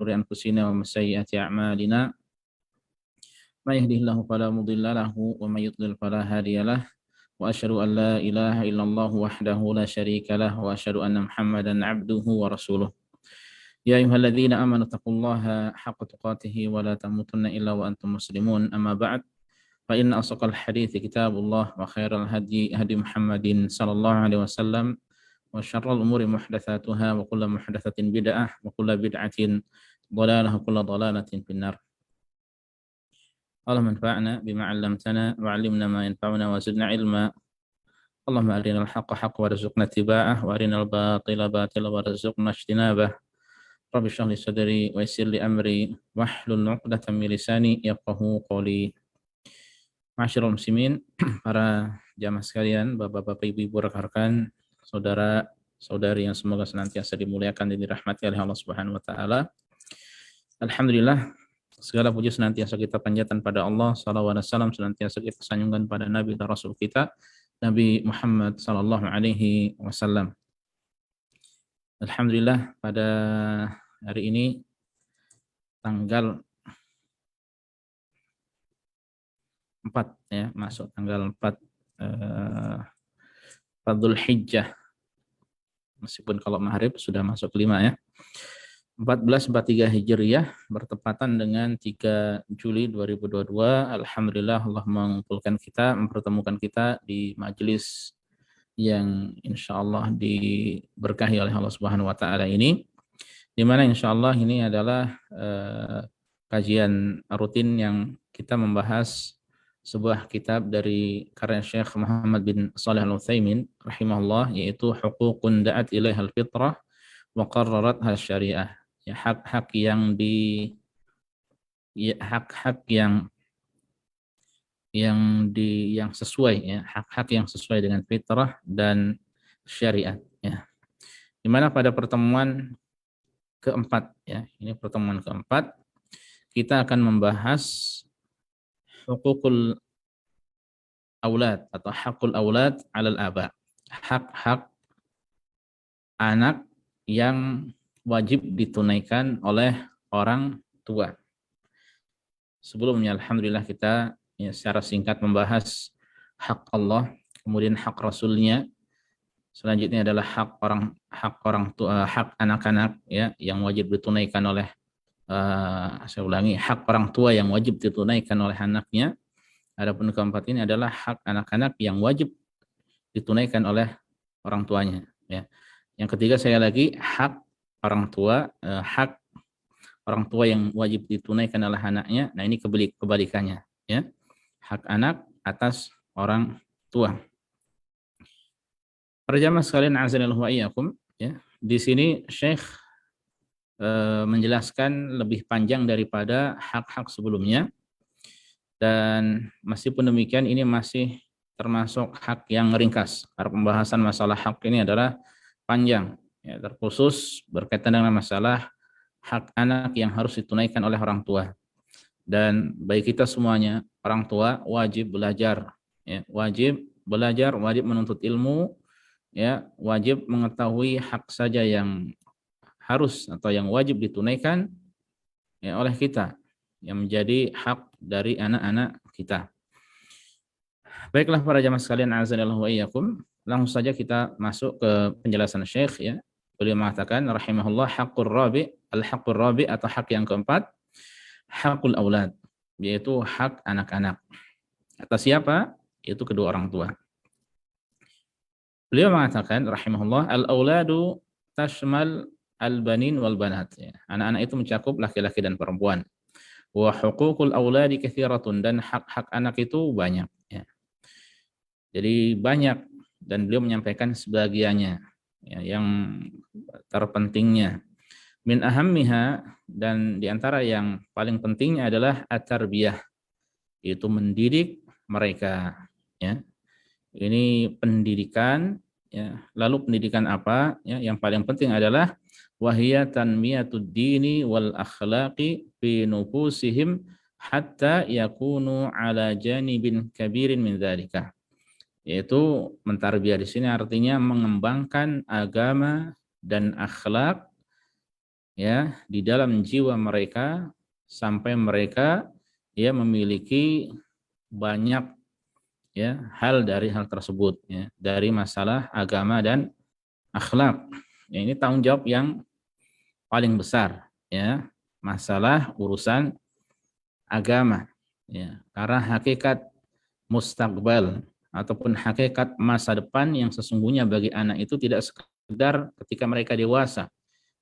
شرور أنفسنا ومن سيئات أعمالنا من يهده الله فلا مضل له ومن يضلل فلا هادي له وأشهد أن لا إله إلا الله وحده لا شريك له وأشهد أن محمدا عبده ورسوله يا أيها الذين آمنوا اتقوا الله حق تقاته ولا تموتن إلا وأنتم مسلمون أما بعد فإن أصدق الحديث كتاب الله وخير الهدي هدي محمد صلى الله عليه وسلم وشر الأمور محدثاتها وكل محدثة بدعة وكل بدعة ضلالة وكل ضلالة في النار. اللهم انفعنا بما علمتنا وعلمنا ما ينفعنا وزدنا علما. اللهم أرنا الحق حقا وارزقنا اتباعه وأرنا الباطل باطلا وارزقنا اجتنابه. رب اشرح لي صدري ويسر لي أمري واحلل عقدة من لساني يفقهوا قولي. Masyarul muslimin, para jamaah sekalian, bapak-bapak, ibu-ibu, rekan-rekan, saudara-saudari yang semoga senantiasa dimuliakan dan dirahmati oleh Allah Subhanahu wa taala. Alhamdulillah, segala puji senantiasa kita panjatkan pada Allah, salawat dan salam senantiasa kita sanjungkan pada Nabi dan Rasul kita, Nabi Muhammad sallallahu alaihi wasallam. Alhamdulillah, pada hari ini tanggal 4 ya, masuk tanggal 4 Dzulhijjah. Meskipun kalau Maghrib sudah masuk 5 ya. 1443 Hijriyah bertepatan dengan 3 Juli 2022. Alhamdulillah Allah mempertemukan kita di majelis yang insyaallah diberkahi oleh Allah Subhanahu wa taala ini, di mana insyaallah ini adalah kajian rutin yang kita membahas sebuah kitab dari karya Syekh Muhammad bin Shalih Al-Utsaimin rahimahullah, yaitu Huququn da'at ilaihal fitrah wa qarraratha syariah. Ya, hak-hak yang sesuai ya, hak-hak yang sesuai dengan fitrah dan syariat ya. Di mana pada pertemuan keempat ya, ini pertemuan keempat kita akan membahas hukukul aulad atau hakul aulad alal aba, hak-hak anak yang wajib ditunaikan oleh orang tua. Sebelumnya alhamdulillah kita ya, secara singkat membahas hak Allah, kemudian hak Rasulnya. Selanjutnya adalah hak orang tua, hak anak-anak ya yang wajib ditunaikan oleh saya ulangi, hak orang tua yang wajib ditunaikan oleh anaknya. Adapun keempat ini adalah hak anak-anak yang wajib ditunaikan oleh orang tuanya. Ya. Yang ketiga saya lagi hak orang tua, hak orang tua yang wajib ditunaikan oleh anaknya. Nah ini kebalikannya. Ya. Hak anak atas orang tua. Para jamaah sekalian azanillahu wa iyyakum, ya. Di sini Syekh menjelaskan lebih panjang daripada hak-hak sebelumnya, dan meskipun demikian ini masih termasuk hak yang ringkas karena pembahasan masalah hak ini adalah panjang ya, terkhusus berkaitan dengan masalah hak anak yang harus ditunaikan oleh orang tua. Dan bagi kita semuanya, orang tua wajib belajar ya, wajib belajar, wajib menuntut ilmu ya, wajib mengetahui hak saja yang harus atau yang wajib ditunaikan ya, oleh kita, yang menjadi hak dari anak-anak kita. Baiklah para jamaah sekalian azanillahu wa iyyakum, langsung saja kita masuk ke penjelasan Syekh ya. Beliau mengatakan rahimahullah, al-haqqur rabi atau hak yang keempat, hakul aulad, yaitu hak anak-anak. Atas siapa? Yaitu kedua orang tua. Beliau mengatakan rahimahullah, al-auladu tashmal al-banin wal banat. Ya. Anak-anak itu mencakup laki-laki dan perempuan. Wa huququl auladi katsiratun, dan hak-hak anak itu banyak. Ya. Jadi banyak, dan beliau menyampaikan sebagiannya. Ya, yang terpentingnya. Min ahammiha, dan diantara yang paling pentingnya adalah at-tarbiyah, yaitu mendidik mereka. Ya. Ini pendidikan. Ya. Lalu pendidikan apa? Ya, yang paling penting adalah wahiyya tanmiyatud dini wal akhlaqi fi nufusihim hatta yakunu ala janibin kabirin min dzalika. Yaitu mentarbiyah di sini artinya mengembangkan agama dan akhlak ya di dalam jiwa mereka sampai mereka ya memiliki banyak ya hal dari hal tersebut ya, dari masalah agama dan akhlak. Ya, ini tanggung jawab yang paling besar ya, masalah urusan agama ya. Karena hakikat mustaqbal ataupun hakikat masa depan yang sesungguhnya bagi anak itu tidak sekedar ketika mereka dewasa,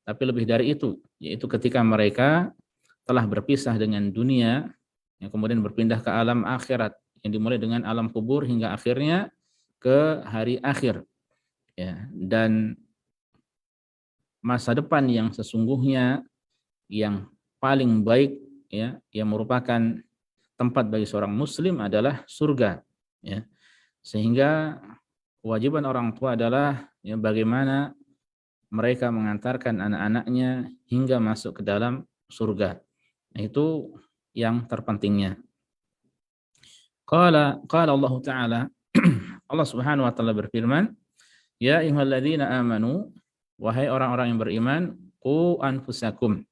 tapi lebih dari itu, yaitu ketika mereka telah berpisah dengan dunia, yang kemudian berpindah ke alam akhirat, yang dimulai dengan alam kubur hingga akhirnya ke hari akhir. Ya, dan masa depan yang sesungguhnya yang paling baik ya, yang merupakan tempat bagi seorang muslim adalah surga. Ya. Sehingga kewajiban orang tua adalah ya, bagaimana mereka mengantarkan anak-anaknya hingga masuk ke dalam surga. Nah, itu yang terpentingnya. Qala Allah Ta'ala, Allah Subhanahu wa taala berfirman, "Ya ayyuhalladzina amanu, wahai orang-orang yang beriman, qu anfusakum,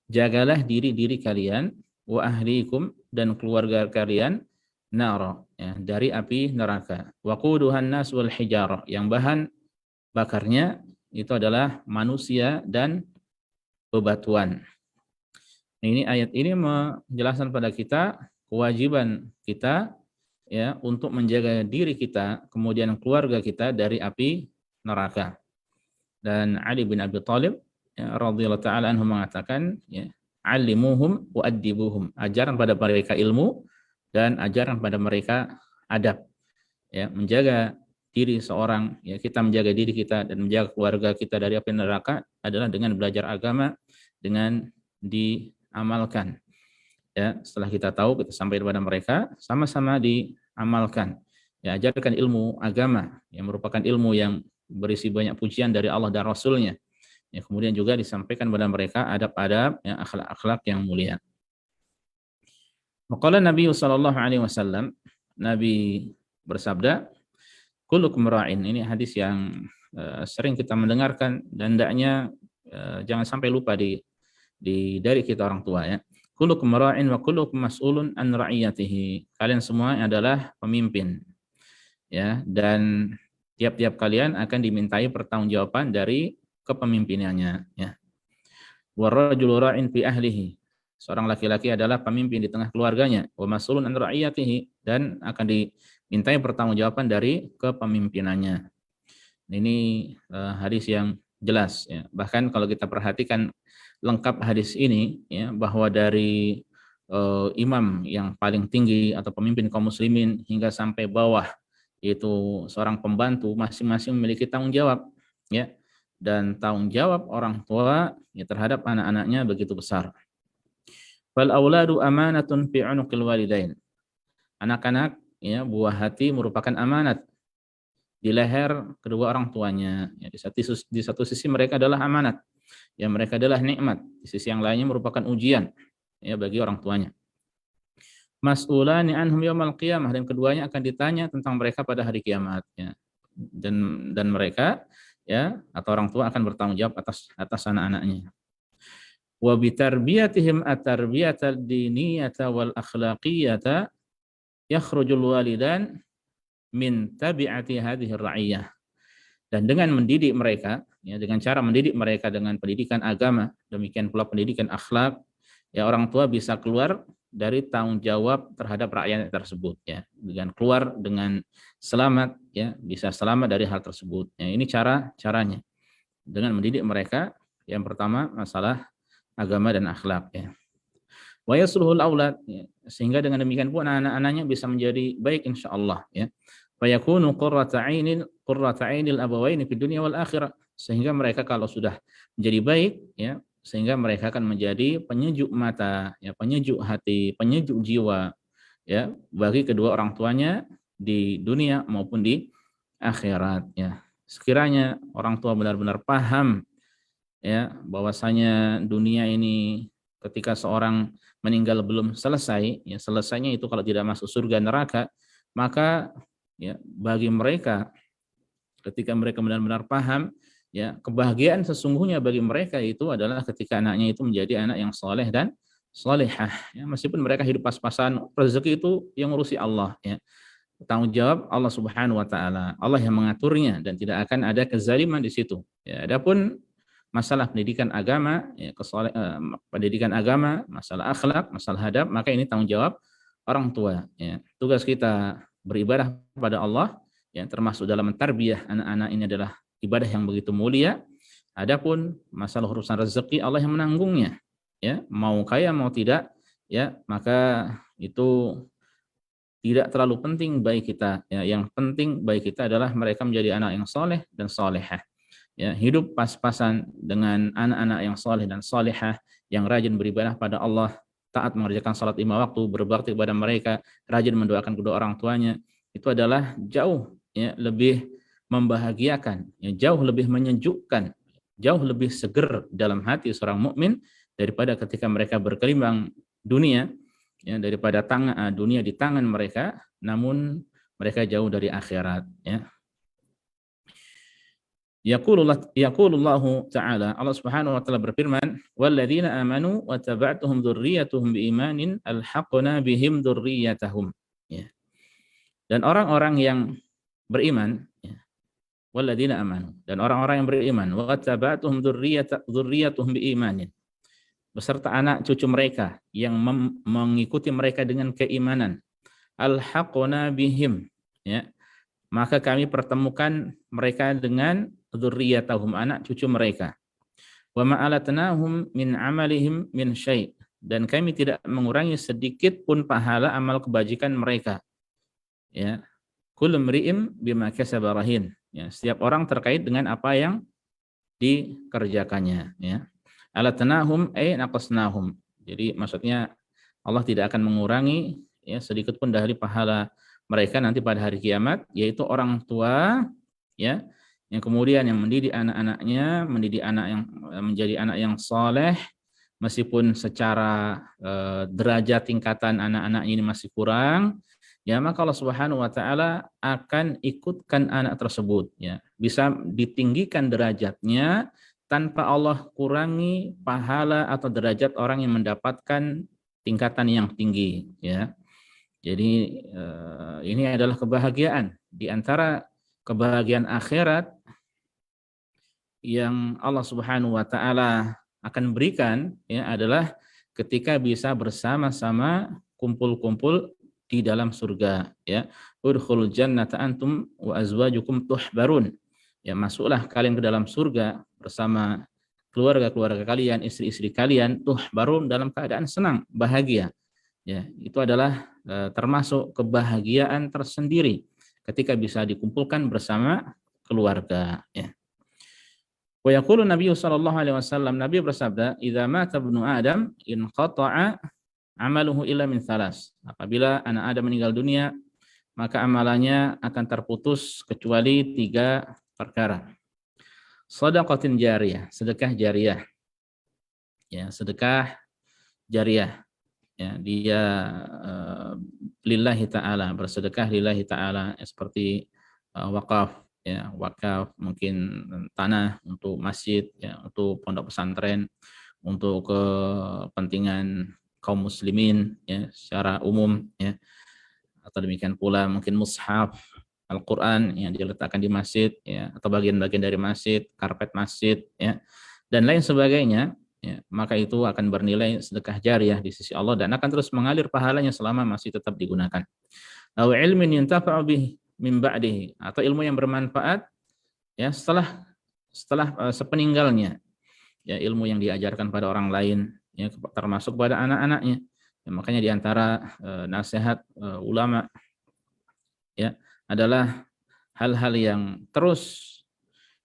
jagalah diri-diri kalian, wa ahlikum dan keluarga kalian, nara, ya, dari api neraka. Waquduhan nas wal hijarah, yang bahan bakarnya itu adalah manusia dan bebatuan." Ini ayat ini menjelaskan pada kita kewajiban kita ya untuk menjaga diri kita kemudian keluarga kita dari api neraka. Dan Ali bin Abi Thalib ya, radhiyallahu taala anhu mengatakan ya, "Allimuhum wa addibuhum." Ajaran pada mereka ilmu dan ajaran pada mereka adab. Ya, menjaga diri seorang ya, kita menjaga diri kita dan menjaga keluarga kita dari api neraka adalah dengan belajar agama, dengan diamalkan. Ya, setelah kita tahu, kita sampaikan kepada mereka, sama-sama diamalkan. Ya, ajarkan ilmu agama yang merupakan ilmu yang berisi banyak pujian dari Allah dan Rasul-Nya. Ya, kemudian juga disampaikan kepada mereka adab-adab, ya, akhlak-akhlak yang mulia. Maqala Nabi sallallahu alaihi wasallam, Nabi bersabda, "Kullukum ra'in." Ini hadis yang sering kita mendengarkan dan hendaknya jangan sampai lupa dari kita orang tua ya. Kullukum ra'in wa kullukum mas'ulun an ra'iyatihi. Kalian semua adalah pemimpin. Ya, dan tiap-tiap kalian akan dimintai pertanggungjawaban dari kepemimpinannya ya. Wa rajulu ra'in fi ahlihi. Seorang laki-laki adalah pemimpin di tengah keluarganya. Wa mas'ulun an ra'iyatihi, dan akan dimintai pertanggungjawaban dari kepemimpinannya. Ini hadis yang jelas ya. Bahkan kalau kita perhatikan lengkap hadis ini ya, bahwa dari imam yang paling tinggi atau pemimpin kaum muslimin hingga sampai bawah yaitu seorang pembantu, masing-masing memiliki tanggung jawab ya, dan tanggung jawab orang tua ya terhadap anak-anaknya begitu besar. Fal auladu amanatun fi unuqil walidain. Anak-anak ya buah hati merupakan amanat di leher kedua orang tuanya. Ya, di satu sisi mereka adalah amanat, ya mereka adalah nikmat. Di sisi yang lainnya merupakan ujian ya bagi orang tuanya. Mas'ulani anhum yaumal qiyamah, dan keduanya akan ditanya tentang mereka pada hari kiamat ya. Dan mereka ya atau orang tua akan bertanggung jawab atas anak-anaknya. Wa bitarbiyatihim at-tarbiyatal diniyata wal akhlaqiyata yakhrujul walidan min tabi'ati hadhihi ar-ra'iyah. Dan dengan mendidik mereka ya, dengan cara mendidik mereka dengan pendidikan agama, demikian pula pendidikan akhlak, ya orang tua bisa keluar dari tanggung jawab terhadap rakyat tersebut ya, dengan keluar dengan selamat ya, bisa selamat dari hal tersebut ya. Ini caranya dengan mendidik mereka, yang pertama masalah agama dan akhlak ya. Wa yasluhul aulad ya, sehingga dengan demikian pun anak-anaknya bisa menjadi baik insyaallah ya. Fa yakunu qurrata 'ainil abawaini fid dunya wal akhirah, sehingga mereka kalau sudah menjadi baik ya, sehingga mereka akan menjadi penyejuk mata, ya, penyejuk hati, penyejuk jiwa, ya, bagi kedua orang tuanya di dunia maupun di akhirat. Ya. Sekiranya orang tua benar-benar paham, ya, bahwasanya dunia ini ketika seorang meninggal belum selesai, ya, selesainya itu kalau tidak masuk surga neraka, maka ya bagi mereka ketika mereka benar-benar paham Ya, kebahagiaan sesungguhnya bagi mereka itu adalah ketika anaknya itu menjadi anak yang soleh dan solehah. Ya, meskipun mereka hidup pas-pasan, rezeki itu yang ngurusi Allah. Ya, tanggung jawab Allah Subhanahu Wa Taala. Allah yang mengaturnya dan tidak akan ada kezaliman di situ. Ya, adapun masalah pendidikan agama, ya, pendidikan agama, masalah akhlak, masalah hadab, maka ini tanggung jawab orang tua. Ya. Tugas kita beribadah kepada Allah, ya, termasuk dalam mentarbiyah anak-anak ini adalah ibadah yang begitu mulia. Adapun masalah urusan rezeki Allah yang menanggungnya. Ya, mau kaya mau tidak, ya, maka itu tidak terlalu penting bagi kita. Ya, yang penting bagi kita adalah mereka menjadi anak yang soleh dan solehah. Ya, hidup pas-pasan dengan anak-anak yang soleh dan solehah, yang rajin beribadah pada Allah, taat mengerjakan salat 5 waktu, berbakti kepada mereka, rajin mendoakan kedua orang tuanya, itu adalah jauh, ya, lebih membahagiakan, ya, jauh lebih menyejukkan, jauh lebih seger dalam hati seorang mukmin daripada ketika mereka berkelimbang dunia, ya, daripada dunia di tangan mereka, namun mereka jauh dari akhirat. Ya. Yaqulullahu ta'ala, Allah Subhanahu wa taala berfirman, "Walladzina amanu wa taba'tuhum dzurriyyatuhum biimanin alhaqna bihim dzurriyyatahum." Ya. Dan orang-orang yang beriman, ya, walladzina amanu, dan orang-orang yang beriman, wa taba'tuhum dzurriyyatuhum biimanin, beserta anak cucu mereka yang mengikuti mereka dengan keimanan, alhaqna bihim, ya, maka kami pertemukan mereka dengan dzurriyyatahum, anak cucu mereka. Wa ma alatnahum min amalihim min syai', dan kami tidak mengurangi sedikit pun pahala amal kebajikan mereka. Ya. Kullu mri'in bima kasaba rahin. Ya, setiap orang terkait dengan apa yang dikerjakannya, ya. Alatnahum ay naqasnahum. Jadi maksudnya Allah tidak akan mengurangi, ya, sedikit pun dari pahala mereka nanti pada hari kiamat, yaitu orang tua, ya, yang kemudian yang mendidik anak-anaknya, mendidik anak yang menjadi anak yang soleh, meskipun secara derajat tingkatan anak-anak ini masih kurang, ya, maka Allah Subhanahu wa taala akan ikutkan anak tersebut, ya, bisa ditinggikan derajatnya tanpa Allah kurangi pahala atau derajat orang yang mendapatkan tingkatan yang tinggi, ya. Jadi ini adalah kebahagiaan di antara kebahagiaan akhirat yang Allah Subhanahu wa taala akan berikan, ya, adalah ketika bisa bersama-sama kumpul-kumpul di dalam surga, ya. Udkhulul jannata antum wa azwajukum tuhbarun. Ya, masuklah kalian ke dalam surga bersama keluarga-keluarga kalian, istri-istri kalian, tuhbarun, dalam keadaan senang, bahagia. Ya, itu adalah termasuk kebahagiaan tersendiri ketika bisa dikumpulkan bersama keluarga, ya. Wa yaqulu Nabi sallallahu alaihi wasallam, Nabi bersabda, "Idza mata ibnu Adam inqata'a amaluhu illa min thalas." Apabila anak Adam meninggal dunia, maka amalannya akan terputus kecuali 3 perkara. Shadaqatin jariyah, sedekah jariyah. Ya, sedekah jariyah. Ya, dia lillahi ta'ala, bersedekah lillahi ta'ala, seperti wakaf, ya, wakaf mungkin tanah untuk masjid, ya, untuk pondok pesantren, untuk kepentingan kaum muslimin, ya, secara umum, ya. Atau demikian pula mungkin mushaf Al-Qur'an yang diletakkan di masjid, ya, atau bagian-bagian dari masjid, karpet masjid, ya, dan lain sebagainya. Ya, maka itu akan bernilai sedekah jariyah di sisi Allah dan akan terus mengalir pahalanya selama masih tetap digunakan. Aw ilmin yuntafa'u bih min ba'dihi, atau ilmu yang bermanfaat, ya, setelah sepeninggalnya, ya, ilmu yang diajarkan pada orang lain, ya, termasuk pada anak-anaknya. Ya, makanya di antara nasihat ulama, ya, adalah hal-hal yang terus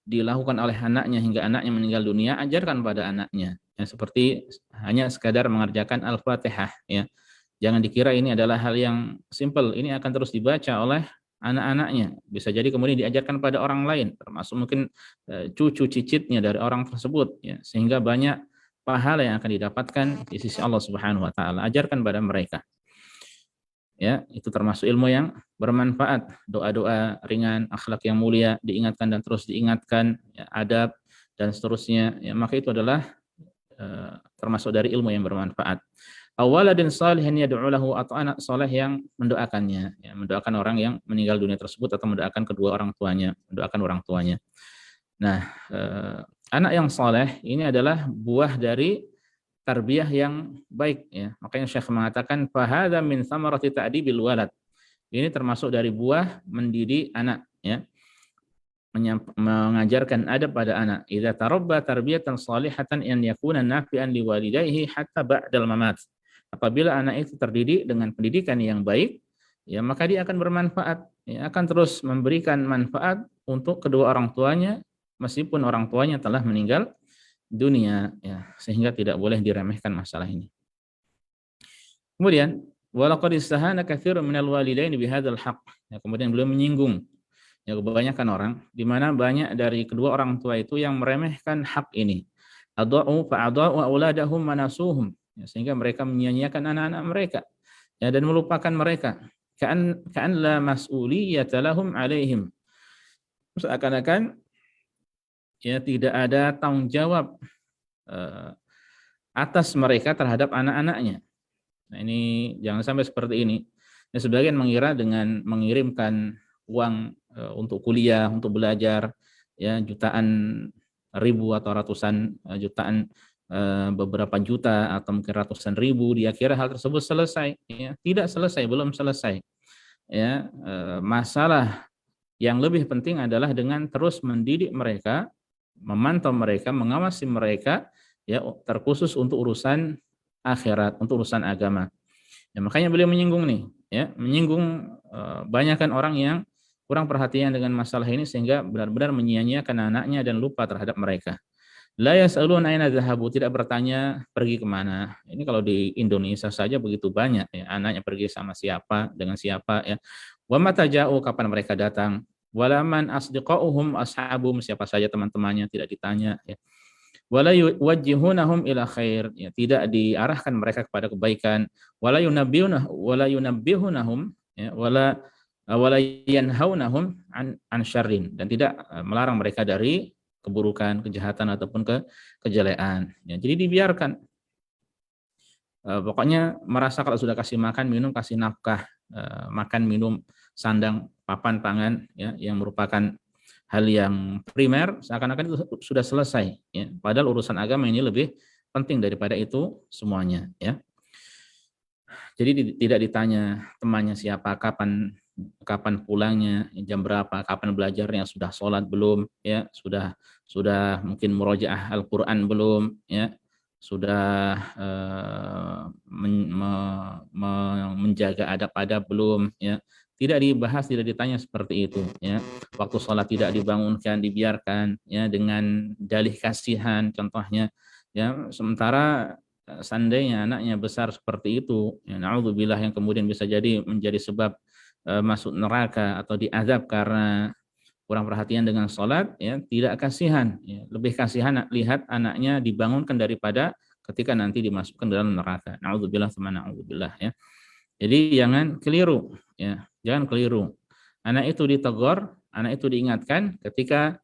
dilakukan oleh anaknya hingga anaknya meninggal dunia, ajarkan pada anaknya. Ya, seperti hanya sekadar mengerjakan Al-Fatihah, ya. Jangan dikira ini adalah hal yang simple, ini akan terus dibaca oleh anak-anaknya. Bisa jadi kemudian diajarkan pada orang lain, termasuk mungkin cucu cicitnya dari orang tersebut, ya. Sehingga banyak pahala yang akan didapatkan di sisi Allah Subhanahu wa taala. Ajarkan pada mereka. Ya, itu termasuk ilmu yang bermanfaat, doa-doa ringan, akhlak yang mulia diingatkan dan terus diingatkan, ya, adab, dan seterusnya, ya, maka itu adalah termasuk dari ilmu yang bermanfaat. Awaladin salihin yad'u lahu, atau anak soleh yang mendoakannya, ya, mendoakan orang yang meninggal dunia tersebut atau mendoakan kedua orang tuanya, mendoakan orang tuanya. Nah, anak yang soleh ini adalah buah dari tarbiyah yang baik, ya. Makanya Syekh mengatakan fahadza min thamarati ta'dibil walad. Ini termasuk dari buah mendidik anak, ya. Mengajarkan adab pada anak. Idza tarabba tarbiyatan salihatan an yakuna nafi'an liwalidayhi hatta ba'dal mamat. Apabila anak itu terdidik dengan pendidikan yang baik, ya maka dia akan bermanfaat, ya, akan terus memberikan manfaat untuk kedua orang tuanya meskipun orang tuanya telah meninggal dunia, ya, sehingga tidak boleh diremehkan masalah ini. Kemudian walaqad istahana katsirun minal walidaini bihadzal haqq. Ya, kemudian beliau menyinggung, ya, kebanyakan orang, di mana banyak dari kedua orang tua itu yang meremehkan hak ini. Adha'u fa'adha'u auladahum manasuhum, ya, sehingga mereka menyia-nyiakan anak-anak mereka, ya, dan melupakan mereka. Ka'an la mas'uliyata lahum 'alaihim. Seakan-akan, ya, tidak ada tanggung jawab atas mereka terhadap anak-anaknya. Nah, ini jangan sampai seperti ini. Ya, sebagian mengira dengan mengirimkan uang untuk kuliah, untuk belajar, ya, jutaan ribu atau ratusan jutaan, beberapa juta atau mungkin ratusan ribu, dia kira hal tersebut selesai, ya. Tidak selesai, belum selesai, ya. Masalah yang lebih penting adalah dengan terus mendidik mereka, memantau mereka, mengawasi mereka, ya, terkhusus untuk urusan akhirat, untuk urusan agama. Ya, makanya beliau menyinggung nih, ya, menyinggung banyakkan orang yang kurang perhatian dengan masalah ini sehingga benar-benar menyia-nyiakan anaknya dan lupa terhadap mereka. La yas'aluna aina dhahabu, tidak bertanya pergi kemana. Ini kalau di Indonesia saja begitu banyak, ya, anaknya pergi sama siapa, dengan siapa, ya. Wa mata ja'u, kapan mereka datang. Walaman asdiqauhum ashabum, siapa saja teman-temannya, tidak ditanya, ya. Wala yuwajjihunahum ila khair, ya, tidak diarahkan mereka kepada kebaikan. Wala yunabbihunahum, ya, wala yanhaunahum an syarrin, dan tidak melarang mereka dari keburukan, kejahatan ataupun kejelekan. Ya, jadi dibiarkan. Pokoknya merasa kalau sudah kasih makan, minum, kasih nafkah, makan, minum, sandang, papan, pangan, ya, yang merupakan hal yang primer, seakan-akan itu sudah selesai, ya. Padahal urusan agama ini lebih penting daripada itu semuanya, ya. Jadi tidak ditanya temannya siapa, kapan pulangnya, jam berapa, kapan belajarnya, sudah sholat belum, ya, sudah mungkin murojaah Al-Qur'an belum, ya, sudah menjaga adab-adab belum, ya. Tidak dibahas, tidak ditanya seperti itu, ya. Waktu sholat tidak dibangunkan, dibiarkan, ya, dengan dalih kasihan contohnya, ya. Sementara seandainya anaknya besar seperti itu, ya, naudzubillah, yang kemudian bisa jadi menjadi sebab masuk neraka atau diazab karena kurang perhatian dengan sholat, ya, tidak kasihan, ya. Lebih kasihan lihat anaknya dibangunkan daripada ketika nanti dimasukkan dalam neraka. Naudzubillah, naudzubillah, ya. Jadi jangan keliru, ya, jangan keliru. Anak itu ditegur, anak itu diingatkan ketika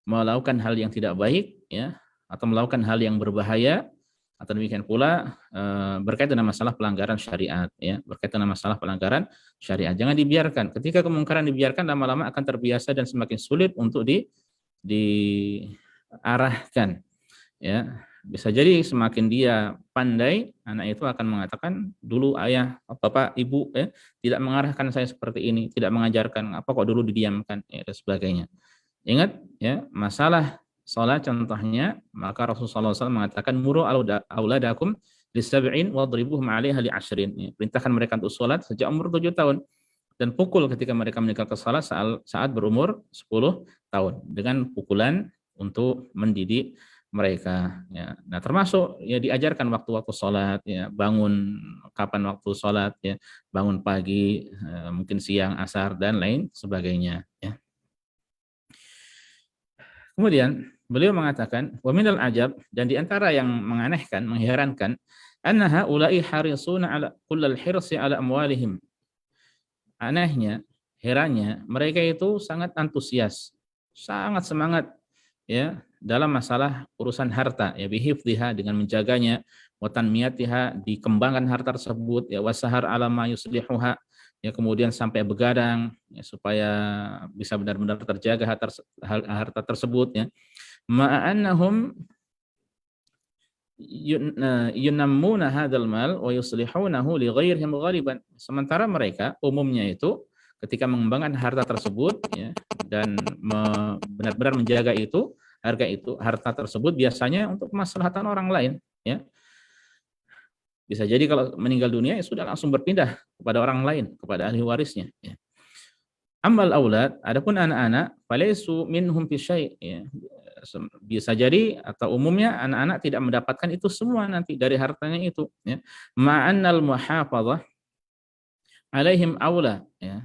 melakukan hal yang tidak baik, ya, atau melakukan hal yang berbahaya, atau demikian pula berkaitan dengan masalah pelanggaran syariat, ya, berkaitan dengan masalah pelanggaran syariat. Jangan dibiarkan. Ketika kemungkaran dibiarkan, lama-lama akan terbiasa dan semakin sulit untuk diarahkan, ya. Bisa jadi semakin dia pandai, anak itu akan mengatakan, dulu ayah, bapak, ibu, ya, tidak mengarahkan saya seperti ini, tidak mengajarkan, apa kok dulu didiamkan, ya, dan sebagainya. Ingat, ya, masalah sholat contohnya, maka Rasulullah SAW mengatakan, muru auladakum lisab'in wadribuhum 'alaiha li'ashrin. Ya, perintahkan mereka untuk sholat sejak umur 7 tahun dan pukul ketika mereka meninggalkan sholat saat berumur 10 tahun dengan pukulan untuk mendidik mereka, ya. Nah, termasuk, ya, diajarkan waktu-waktu sholat, ya, bangun kapan waktu sholat, ya, bangun pagi, mungkin siang, asar, dan lain sebagainya, ya. Kemudian beliau mengatakan, wa minal ajab, dan di antara yang menganehkan, mengherankan, anna haula'i harisuna ala kullal hirsi ala amwalihim. Anehnya, herannya, mereka itu sangat antusias, sangat semangat, ya, dalam masalah urusan harta, ya bihifdhiha, dengan menjaganya, wa tanmiyatiha, dikembangkan harta tersebut, ya wasahar ala ma yuslihuha, ya kemudian sampai begadang, ya supaya bisa benar-benar terjaga harta tersebut, ya ma'annahum yunammuna hadzal mal wa yuslihunahu li ghairihim ghaliban. Sementara mereka umumnya itu ketika mengembangkan harta tersebut, ya, dan benar-benar menjaga itu, harta tersebut biasanya untuk kemaslahatan orang lain, ya. Bisa jadi kalau meninggal dunia ya sudah langsung berpindah kepada orang lain, kepada ahli warisnya, ya. Amal aulad, adapun anak-anak, falaisu minhum fi syai', ya. Bisa jadi atau umumnya anak-anak tidak mendapatkan itu semua nanti dari hartanya itu, ya. Ma'annal muhafadzah alaihim aula, ya.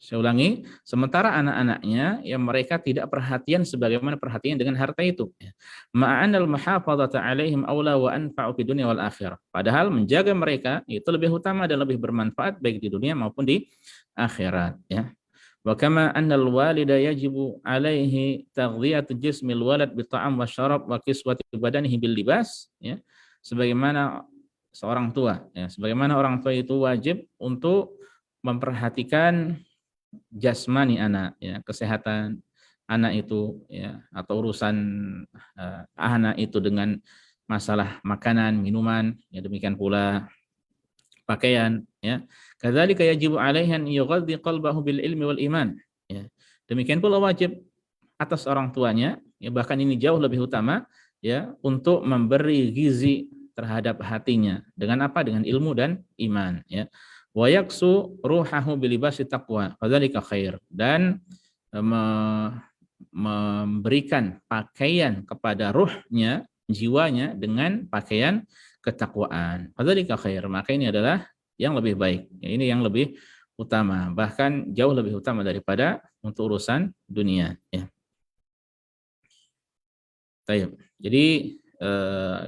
Saya ulangi, sementara anak-anaknya yang mereka tidak perhatian sebagaimana perhatian dengan harta itu, ya. Ma'annal muhafadzata alaihim aula wa anfa'u fid dunya wal akhirah. Padahal menjaga mereka itu lebih utama dan lebih bermanfaat baik di dunia maupun di akhirat, ya. Wa kama annal walida yajibu alaihi taghdhiyatu jismil walad bi ta'am wa syarab wa kiswati badanihi bil libas, ya. Sebagaimana seorang tua, ya, sebagaimana orang tua itu wajib untuk memperhatikan jasmani anak, ya, kesehatan anak itu, ya, atau urusan anak itu dengan masalah makanan, minuman, ya demikian pula pakaian, ya. Kadzalika yajibu alaihi an yughaddi qalbahu bil ilmi wal iman, ya. Demikian pula wajib atas orang tuanya, ya, bahkan ini jauh lebih utama, ya, untuk memberi gizi terhadap hatinya dengan apa? Dengan ilmu dan iman, ya. Wa yaksu ruhahu bilibasi taqwa, kadzalika khair, dan memberikan pakaian kepada ruhnya, jiwanya dengan pakaian ketakwaan. Kadzalika khair, maka ini adalah yang lebih baik. Ini yang lebih utama, bahkan jauh lebih utama daripada untuk urusan dunia, ya. Baik. Jadi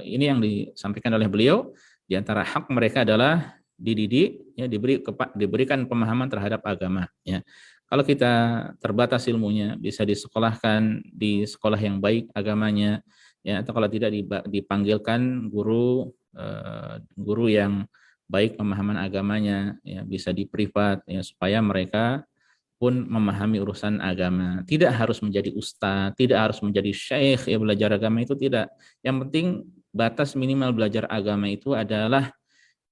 ini yang disampaikan oleh beliau, di antara hak mereka adalah dididik, ya, diberikan pemahaman terhadap agama, ya. Kalau kita terbatas ilmunya, bisa disekolahkan di sekolah yang baik agamanya, ya, atau kalau tidak dipanggilkan guru yang baik pemahaman agamanya, ya, bisa di privat, ya, supaya mereka pun memahami urusan agama. Tidak harus menjadi ustadz, tidak harus menjadi syekh, ya, belajar agama itu tidak. Yang penting batas minimal belajar agama itu adalah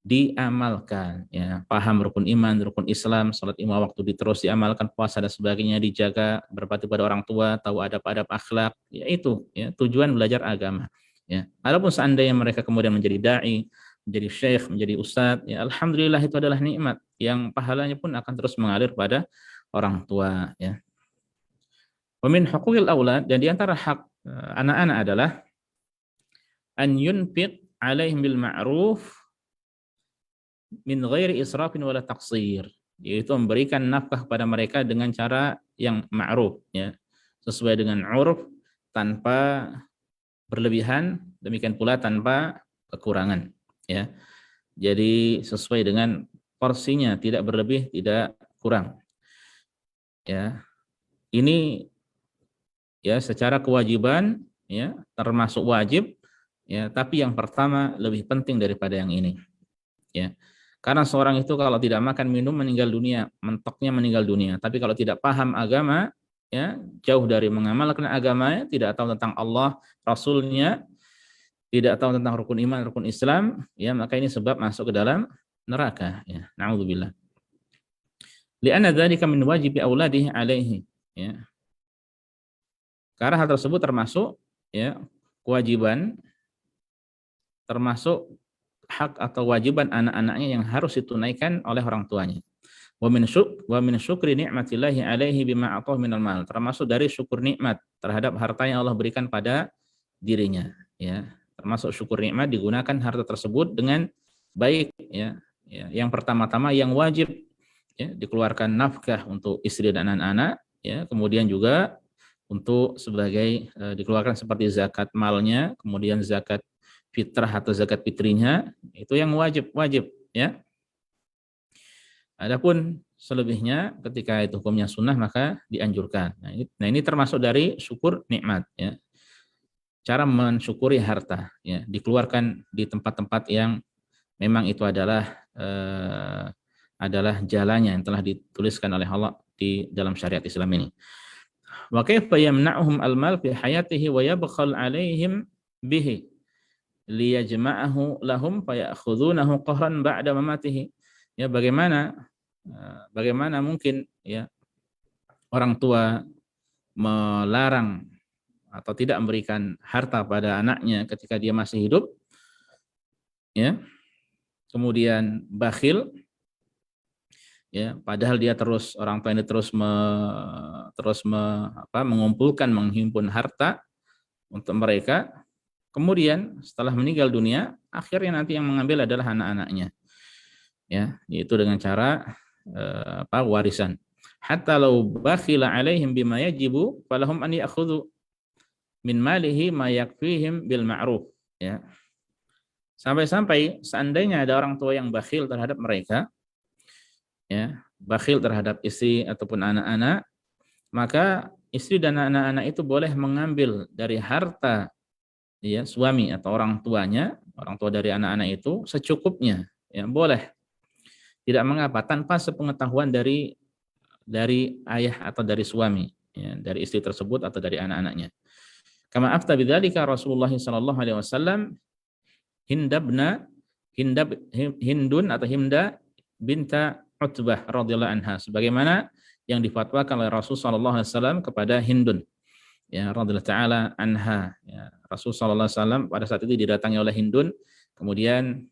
diamalkan, ya, paham rukun iman, rukun Islam, salat 5 waktu terus diamalkan, puasa dan sebagainya dijaga, berbakti pada orang tua, tahu adab-adab akhlak, ya itu, ya, tujuan belajar agama, ya. Adapun seandainya mereka kemudian menjadi dai, menjadi syekh, menjadi ustadz, ya alhamdulillah, itu adalah nikmat yang pahalanya pun akan terus mengalir pada orang tua, ya. Wa min huquqil aulad, dan di antara hak anak-anak adalah an yunfiq alaihim bil ma'ruf min ghairi israfin wala taqsir, yaitu memberikan nafkah kepada mereka dengan cara yang ma'ruf, ya, sesuai dengan uruf, tanpa berlebihan, demikian pula tanpa kekurangan, ya. Jadi sesuai dengan porsinya, tidak berlebih, tidak kurang, ya. Ini, ya, secara kewajiban, ya, termasuk wajib, ya, tapi yang pertama lebih penting daripada yang ini, ya. Karena seorang itu kalau tidak makan minum meninggal dunia, mentoknya meninggal dunia. Tapi kalau tidak paham agama, ya, jauh dari mengamalkan agamanya, tidak tahu tentang Allah, Rasulnya, tidak tahu tentang rukun iman, rukun Islam, ya, maka ini sebab masuk ke dalam neraka, ya. Na'udzubillah. Li'anna dzalika min wajibi auladihi alaihi, ya. Karena hal tersebut termasuk, ya, kewajiban, termasuk hak atau wajiban anak-anaknya yang harus ditunaikan oleh orang tuanya. Wa min syukri ni'matillahi alaihi bima atahu minal mal, termasuk dari syukur nikmat terhadap harta yang Allah berikan pada dirinya, ya. Termasuk syukur nikmat digunakan harta tersebut dengan baik, ya. Ya, yang pertama-tama yang wajib, ya, dikeluarkan nafkah untuk istri dan anak-anak, ya, kemudian juga untuk sebagai dikeluarkan seperti zakat malnya, kemudian zakat fitrah atau zakat fitrinya, itu yang wajib, ya. Adapun selebihnya ketika itu hukumnya sunnah maka dianjurkan. Nah ini termasuk dari syukur nikmat, ya. cara mensyukuri harta, ya, dikeluarkan di tempat-tempat yang memang itu adalah jalannya yang telah dituliskan oleh Allah di dalam syariat Islam ini. Wa kaifa yamna'uhum al-mal fi hayatihi wa yabkhal 'alaihim bihi liyajma'ahu lahum fayakhudhunahu qahran ba'da mamatihi. Ya, bagaimana mungkin, ya, orang tua melarang atau tidak memberikan harta pada anaknya ketika dia masih hidup, ya, kemudian bakhil, ya, padahal dia orang tua ini mengumpulkan, menghimpun harta untuk mereka, kemudian setelah meninggal dunia akhirnya nanti yang mengambil adalah anak-anaknya, ya, yaitu dengan cara warisan. Hatta law bakhila alaihim bima yajibu falahum an ya'khudhu min malihi ma yakfihim bil ma'ruf, ya. Sampai-sampai seandainya ada orang tua yang bakhil terhadap mereka, ya, bakhil terhadap istri ataupun anak-anak, maka istri dan anak-anak itu boleh mengambil dari harta, ya, suami atau orang tuanya, orang tua dari anak-anak itu secukupnya, ya, boleh. Tidak mengapa, tanpa sepengetahuan dari ayah atau dari suami, ya, dari istri tersebut atau dari anak-anaknya. Kama afta bidzalika Rasulullah sallallahu alaihi wasallam Hindun atau Himda binta Utbah radhiyallahu anha, sebagaimana yang difatwakan oleh Rasul sallallahu alaihi wasallam kepada Hindun, ya, radhiyallahu taala anha, ya. Rasul sallallahu alaihi wasallam pada saat itu didatangi oleh Hindun, kemudian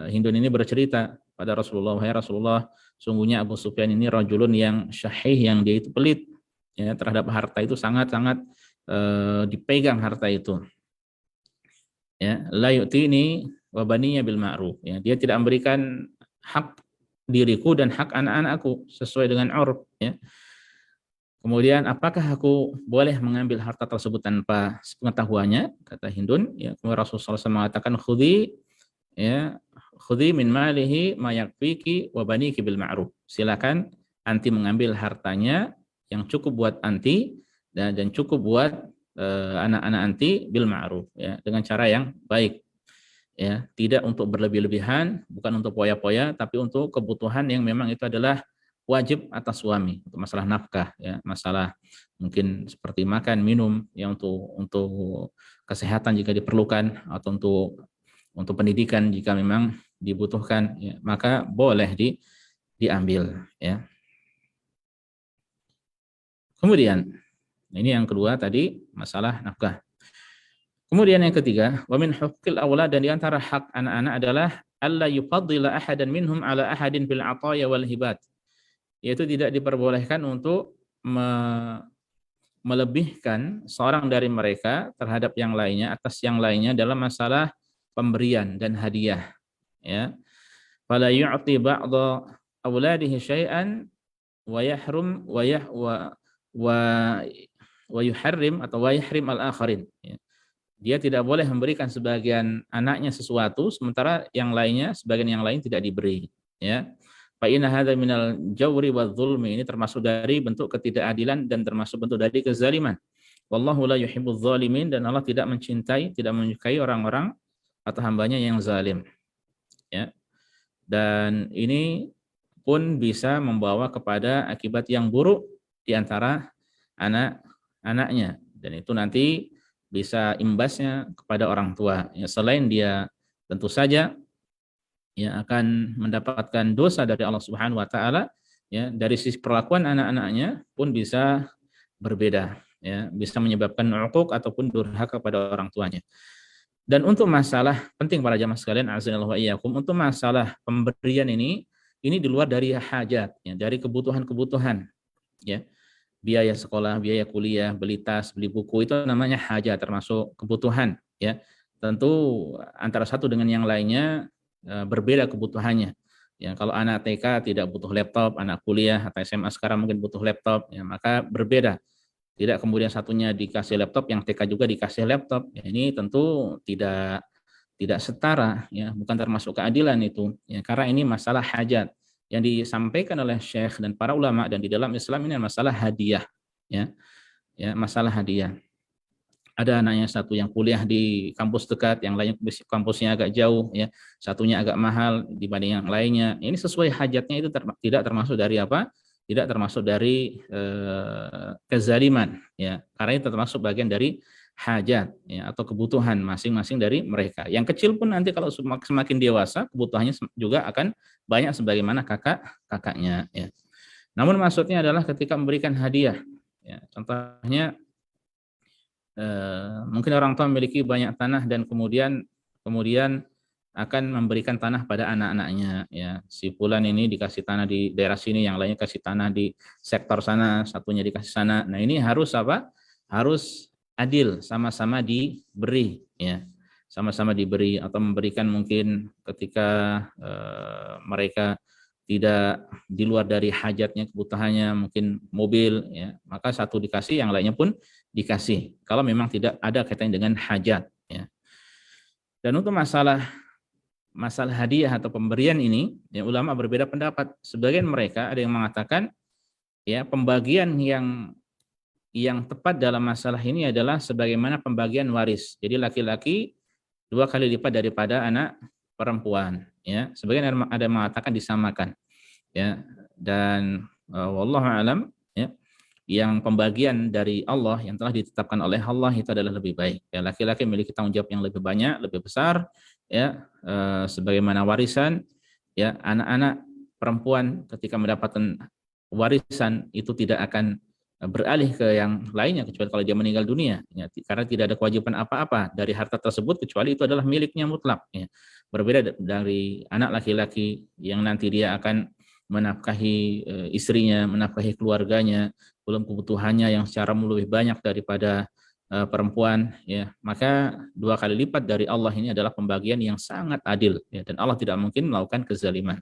Hindun ini bercerita pada Rasulullah, "Wahai Rasulullah, sungguhnya Abu Sufyan ini rajulun yang syahih, yang dia itu pelit, ya, terhadap harta itu sangat-sangat dipegang harta itu. Ya, la yu'tini wa baniya bil ma'ruf." Ya, dia tidak memberikan hak diriku dan hak anak-anakku sesuai dengan urf, ya. Kemudian, apakah aku boleh mengambil harta tersebut tanpa sepengetahuannya? Kata Hindun, ya, kemudian Rasulullah SAW mengatakan, khudhi min malihi ma yakfiki wa baniki bil ma'ruf. Silakan anti mengambil hartanya yang cukup buat anti dan cukup buat anak-anak anti bil ma'ruf, ya, dengan cara yang baik, ya, tidak untuk berlebih-lebihan, bukan untuk poya-poya, tapi untuk kebutuhan yang memang itu adalah wajib atas suami, untuk masalah nafkah, ya, masalah mungkin seperti makan, minum, ya, untuk kesehatan jika diperlukan, atau untuk pendidikan jika memang dibutuhkan, ya, maka boleh diambil, ya. Kemudian ini yang kedua tadi masalah nafkah. Kemudian yang ketiga, wa min huquqil aulad, dan di antara hak anak-anak adalah alla yufaddila ahadan minhum ala ahadin fil ataya wal hibat, yaitu tidak diperbolehkan untuk melebihkan seorang dari mereka terhadap yang lainnya, atas yang lainnya dalam masalah pemberian dan hadiah, ya. Fala yu'ti ba'dha auladihi syai'an wa yahrum wa yuharrim atau wa yahrim al-akharin, ya. Dia tidak boleh memberikan sebagian anaknya sesuatu sementara sebagian yang lain tidak diberi, ya. Fa inna hadza minal jawri wadz-dzulmi, ini termasuk dari bentuk ketidakadilan dan termasuk bentuk dari kezaliman. Wallahu la yuhibbudz zalimin, dan Allah tidak menyukai orang-orang atau hambanya yang zalim, ya. Dan ini pun bisa membawa kepada akibat yang buruk di antara anak-anaknya, dan itu nanti bisa imbasnya kepada orang tua, ya, selain dia tentu saja, ya, akan mendapatkan dosa dari Allah Subhanahu wa taala, ya, dari sisi perlakuan anak-anaknya pun bisa berbeda, ya, bisa menyebabkan uquq ataupun durhaka kepada orang tuanya. Dan untuk masalah penting para jamaah sekalian, azanillahu wa iyyakum, untuk masalah pemberian ini di luar dari hajat, ya, dari kebutuhan-kebutuhan, ya. Biaya sekolah, biaya kuliah, beli tas, beli buku, itu namanya hajat, termasuk kebutuhan, ya. Tentu antara satu dengan yang lainnya berbeda kebutuhannya. Ya, kalau anak TK tidak butuh laptop, anak kuliah atau SMA sekarang mungkin butuh laptop, ya, maka berbeda. Tidak kemudian satunya dikasih laptop, yang TK juga dikasih laptop. Ya, ini tentu tidak setara, ya, bukan termasuk keadilan itu, ya, karena ini masalah hajat yang disampaikan oleh Syekh dan para ulama, dan di dalam Islam ini masalah hadiah, ya, masalah hadiah. ada anaknya satu yang kuliah di kampus dekat, yang lainnya kampusnya agak jauh, ya, satunya agak mahal dibanding yang lainnya. Ini sesuai hajatnya, itu tidak termasuk dari apa? Tidak termasuk dari kezaliman, ya, karena itu termasuk bagian dari hajat, ya, atau kebutuhan masing-masing dari mereka. Yang kecil pun nanti kalau semakin dewasa kebutuhannya juga akan banyak sebagaimana kakaknya. Ya. Namun maksudnya adalah ketika memberikan hadiah, ya, contohnya mungkin orang tua memiliki banyak tanah dan kemudian akan memberikan tanah pada anak-anaknya, ya, si fulan ini dikasih tanah di daerah sini, yang lainnya kasih tanah di sektor sana, satunya dikasih sana. Nah, ini harus apa? Harus adil, sama-sama diberi, ya, sama-sama diberi, atau memberikan mungkin ketika mereka tidak di luar dari hajatnya, kebutuhannya, mungkin mobil, ya, maka satu dikasih, yang lainnya pun dikasih kalau memang tidak ada kaitannya dengan hajat, ya. Dan untuk masalah hadiah atau pemberian ini, ya, ulama berbeda pendapat. Sebagian mereka ada yang mengatakan, ya, pembagian yang tepat dalam masalah ini adalah sebagaimana pembagian waris. Jadi laki-laki 2 kali lipat daripada anak perempuan, ya. Sebagian ada yang mengatakan disamakan, ya. Dan wallahu alam, ya, yang pembagian dari Allah yang telah ditetapkan oleh Allah itu adalah lebih baik. Ya, laki-laki memiliki tanggung jawab yang lebih banyak, lebih besar, ya, sebagaimana warisan, ya, anak-anak perempuan ketika mendapatkan warisan itu tidak akan beralih ke yang lainnya kecuali kalau dia meninggal dunia, ya, karena tidak ada kewajiban apa-apa dari harta tersebut kecuali itu adalah miliknya mutlak, ya. Berbeda dari anak laki-laki yang nanti dia akan menafkahi istrinya, menafkahi keluarganya, belum kebutuhannya yang secara lebih banyak daripada perempuan, ya, maka 2 kali lipat dari Allah ini adalah pembagian yang sangat adil, ya, dan Allah tidak mungkin melakukan kezaliman.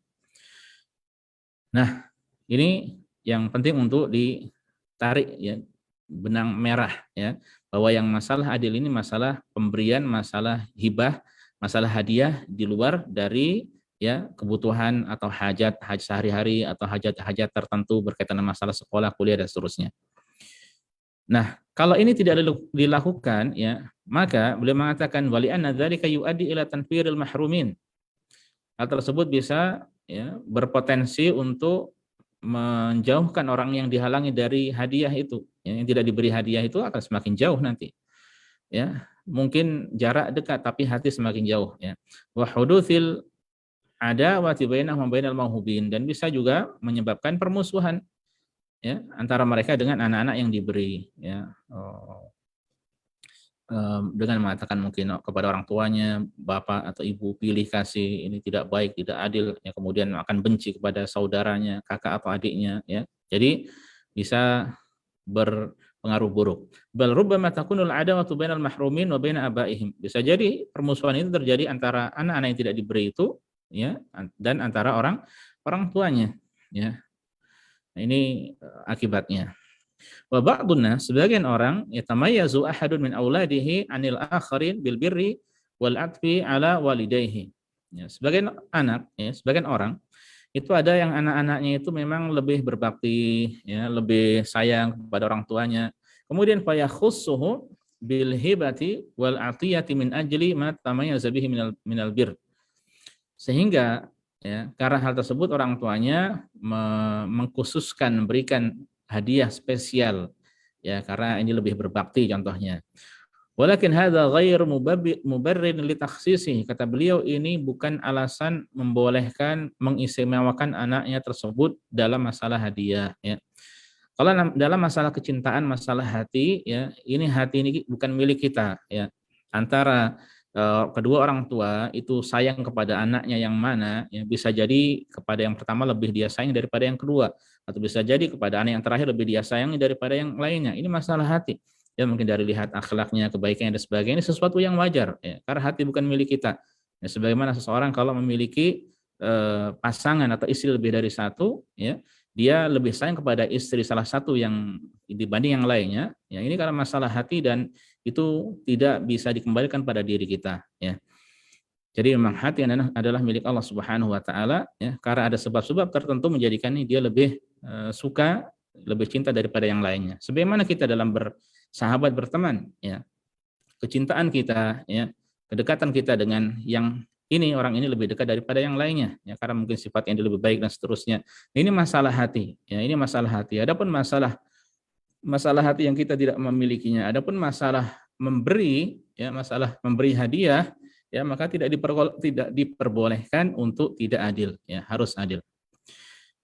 Nah, ini yang penting untuk ditarik, ya, benang merah, ya, bahwa yang masalah adil ini masalah pemberian, masalah hibah, masalah hadiah di luar dari, ya, kebutuhan atau hajat sehari-hari atau hajat-hajat tertentu berkaitan dengan masalah sekolah, kuliah, dan seterusnya. Nah, kalau ini tidak dilakukan, ya, maka beliau mengatakan wali anna dzalika yuaddi ila tanfiril mahrumin. Hal tersebut bisa, ya, berpotensi untuk menjauhkan orang yang dihalangi dari hadiah itu, ya, yang tidak diberi hadiah itu akan semakin jauh nanti, ya, mungkin jarak dekat tapi hati semakin jauh, ya. Wa hudutsil adawati bainahum bainal mauhubin, dan bisa juga menyebabkan permusuhan, ya, antara mereka dengan anak-anak yang diberi, ya. Dengan mengatakan mungkin kepada orang tuanya, bapak atau ibu, pilih kasih, ini tidak baik, tidak adil, ya, kemudian akan benci kepada saudaranya, kakak atau adiknya, ya. Jadi bisa berpengaruh buruk. Bal rubbama takunul adawatu bainal mahrumin wa baina abaihim. Bisa jadi permusuhan itu terjadi antara anak-anak yang tidak diberi itu, ya, dan antara orang tuanya, ya. Nah, ini akibatnya. Wa ba'dunna, sebagian orang, yatamayyazu ahadun min auladihi anil akharin bil birri wal atfi ala walidayhi. Ya, sebagian anak, ya, sebagian orang itu ada yang anak-anaknya itu memang lebih berbakti, ya, lebih sayang kepada orang tuanya. Kemudian fa yakhussuhu bil hibati wal atiyati min ajli ma tamayyaza bihi minal bir. Sehingga, ya, karena hal tersebut orang tuanya mengkhususkan memberikan hadiah spesial, ya, karena ini lebih berbakti contohnya. Walakin hadza ghair mubarrin li takhsisihi, kata beliau, ini bukan alasan membolehkan mengistimewakan anaknya tersebut dalam masalah hadiah, ya. Kalau dalam masalah kecintaan, masalah hati, ya, ini hati ini bukan milik kita, ya. Antara kedua orang tua itu sayang kepada anaknya yang mana, ya, bisa jadi kepada yang pertama lebih dia sayang daripada yang kedua, atau bisa jadi kepada anak yang terakhir lebih dia sayangi daripada yang lainnya. Ini masalah hati, ya, mungkin dari lihat akhlaknya, kebaikannya, dan sebagainya. Ini sesuatu yang wajar, ya, karena hati bukan milik kita, ya, sebagaimana seseorang kalau memiliki pasangan atau istri lebih dari satu, ya, dia lebih sayang kepada istri salah satu yang dibanding yang lainnya, ya, ini karena masalah hati, dan itu tidak bisa dikembalikan pada diri kita, ya. Jadi memang hati adalah milik Allah Subhanahu wa taala, ya, karena ada sebab-sebab tertentu menjadikan dia lebih suka, lebih cinta daripada yang lainnya. Sebagaimana kita dalam bersahabat, berteman, ya. kecintaan kita, ya, kedekatan kita dengan yang ini, orang ini lebih dekat daripada yang lainnya, ya, karena mungkin sifat yang lebih baik dan seterusnya. Ini masalah hati, ya, ini masalah hati. Adapun masalah hati yang kita tidak memilikinya, adapun masalah memberi, ya, masalah memberi hadiah, ya, maka tidak diperbolehkan untuk tidak adil, ya, harus adil.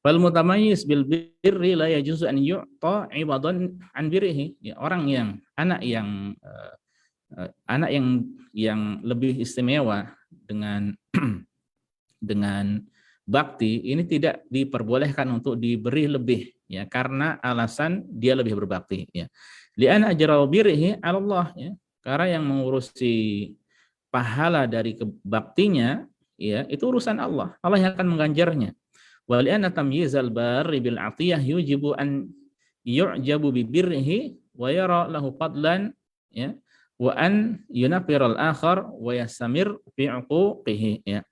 Wal mutamayyiz bil birri la yajuzu an yu'ta 'iwadan an birrihi. Ya, orang yang anak yang lebih istimewa dengan dengan bakti ini tidak diperbolehkan untuk diberi lebih, ya, karena alasan dia lebih berbakti, ya. Li'anna ajra birrihi 'ala Allah, ya. Karena yang mengurusi pahala dari kebaktinya, ya, itu urusan Allah. Allah yang akan mengganjarnya. Wa li'anna tamyizal barri bil 'atiyah yujibu an yu'jabu bi birrihi wa yara lahu fadlan, ya, wa an yunafiral akhar wa yasamir fi 'uquqihi, ya.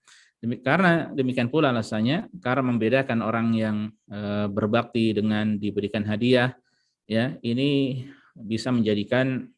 Karena demikian pula alasannya, karena membedakan orang yang berbakti dengan diberikan hadiah, ya, ini bisa menjadikan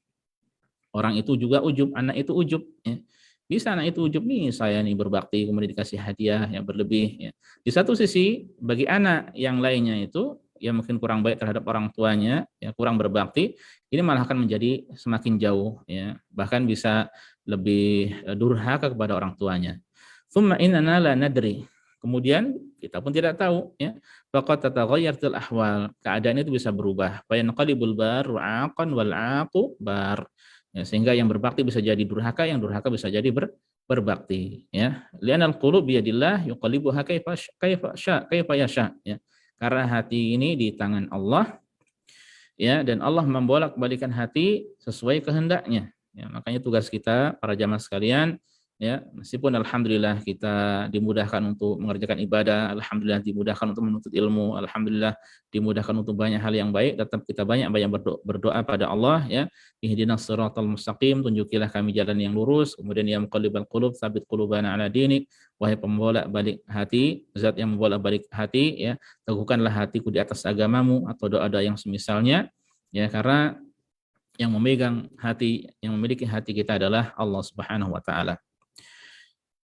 orang itu juga ujub, anak itu ujub, ya. Bisa anak itu ujub, nih saya nih berbakti kemudian dikasih hadiah yang berlebih, ya. Di satu sisi bagi anak yang lainnya itu yang mungkin kurang baik terhadap orang tuanya, ya, kurang berbakti, ini malah akan menjadi semakin jauh, ya, bahkan bisa lebih durhaka kepada orang tuanya. Tsumma innana la nadri. Kemudian kita pun tidak tahu, ya. Faqad tataghayyaratil ahwal. Keadaan itu bisa berubah. Fa yanqalibul baru 'aqan wal 'aqu bar. Ya, sehingga yang berbakti bisa jadi durhaka, yang durhaka bisa jadi berbakti, ya. Li'anal qulub biyadillah yuqallibuha kaifa yasha, ya. Karena hati ini di tangan Allah, ya, dan Allah membolak-balikan hati sesuai kehendaknya, ya. Makanya tugas kita para jamaah sekalian, ya, meskipun alhamdulillah kita dimudahkan untuk mengerjakan ibadah, alhamdulillah dimudahkan untuk menuntut ilmu, alhamdulillah dimudahkan untuk banyak hal yang baik, tetap kita banyak berdoa pada Allah, ya. Ihdinas siratal mustaqim, tunjukilah kami jalan yang lurus. Kemudian ya muqallibal qulub, tsabit qulubana ala dinik, wahai pembolak-balik hati, zat yang membolak-balik hati, ya, teguhkanlah hatiku di atas agamamu, atau doa-doa yang semisalnya, ya, karena yang memegang hati, yang memiliki hati kita adalah Allah Subhanahu wa taala.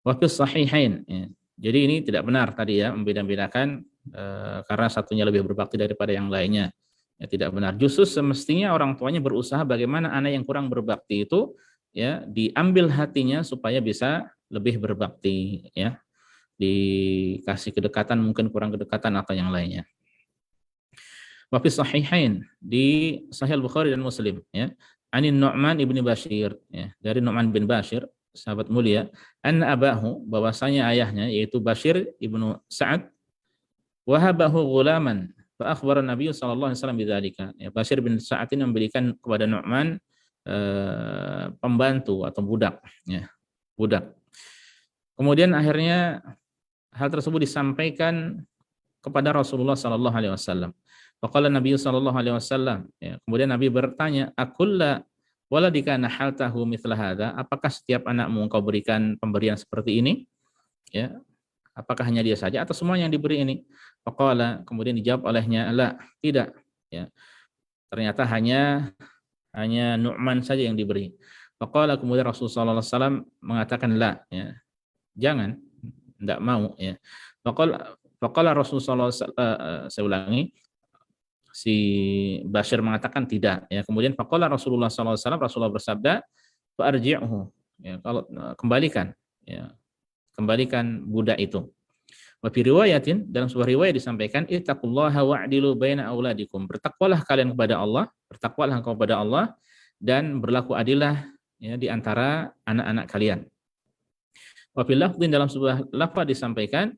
Wa fis sahihain, ya. Jadi ini tidak benar tadi, ya, membeda-bedakan karena satunya lebih berbakti daripada yang lainnya. Ya, tidak benar. Justru semestinya orang tuanya berusaha bagaimana anak yang kurang berbakti itu, ya, diambil hatinya supaya bisa lebih berbakti, ya. Dikasih kedekatan, mungkin kurang kedekatan atau yang lainnya. Wa fis sahihain, di Sahih Bukhari dan Muslim, ya. Anin Nu'man ibni Bashir, ya, dari Nu'man bin Bashir, sahabat mulia, anna abahu, bahwasanya ayahnya yaitu Bashir ibnu Sa'ad, wahabahu ghulaman fa akhbara Nabi sallallahu alaihi wasallam bidzalika. Ya, Bashir bin Sa'ad ini memberikan kepada Nu'man pembantu atau budak, ya, budak. Kemudian akhirnya hal tersebut disampaikan kepada Rasulullah sallallahu alaihi wasallam. Faqala Nabi sallallahu alaihi wasallam, ya, kemudian Nabi bertanya, akulla waladika nahaltahu mithla hadza, apakah setiap anakmu engkau berikan pemberian seperti ini, ya, apakah hanya dia saja atau semua yang diberi ini? Faqala, kemudian dijawab olehnya, la, tidak, ya, ternyata hanya Nu'man saja yang diberi. Faqala, kemudian Rasulullah SAW mengatakan, la, ya, jangan, tidak mau, ya. Faqala Rasulullah saya ulangi, si Bashir mengatakan tidak, ya. Kemudian faqala Rasulullah SAW, Rasulullah bersabda, fa'arji'uhu, ya, kalau kembalikan, ya, kembalikan budak itu. Wa fi riwayatin, dalam sebuah riwayat disampaikan, ittaqullaha wa'dilu baina auladikum, bertakwalah kalian kepada Allah, bertakwalah engkau kepada Allah, dan berlaku adillah, ya, di antara anak-anak kalian. Wa fil lafdhin, dalam sebuah lafaz disampaikan,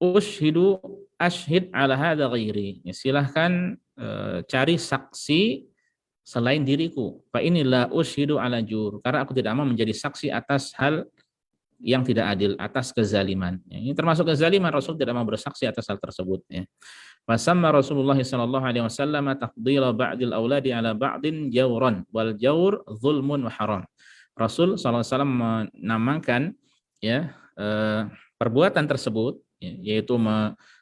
ushhidu ashhid ala hadza ghairi, ya, silahkan cari saksi selain diriku. Fa inilah ushhidu ala jur, karena aku tidak mau menjadi saksi atas hal yang tidak adil, atas kezaliman. Ya, ini termasuk kezaliman, Rasul tidak mau bersaksi atas hal tersebut, ya. Fasamma Rasulullah sallallahu alaihi wasallam tafdila ba'dil auladi ala ba'din jawran wal jawr zulmun wa haram. Rasul sallallahu alaihi wasallam menamakan, ya, perbuatan tersebut, ya, yaitu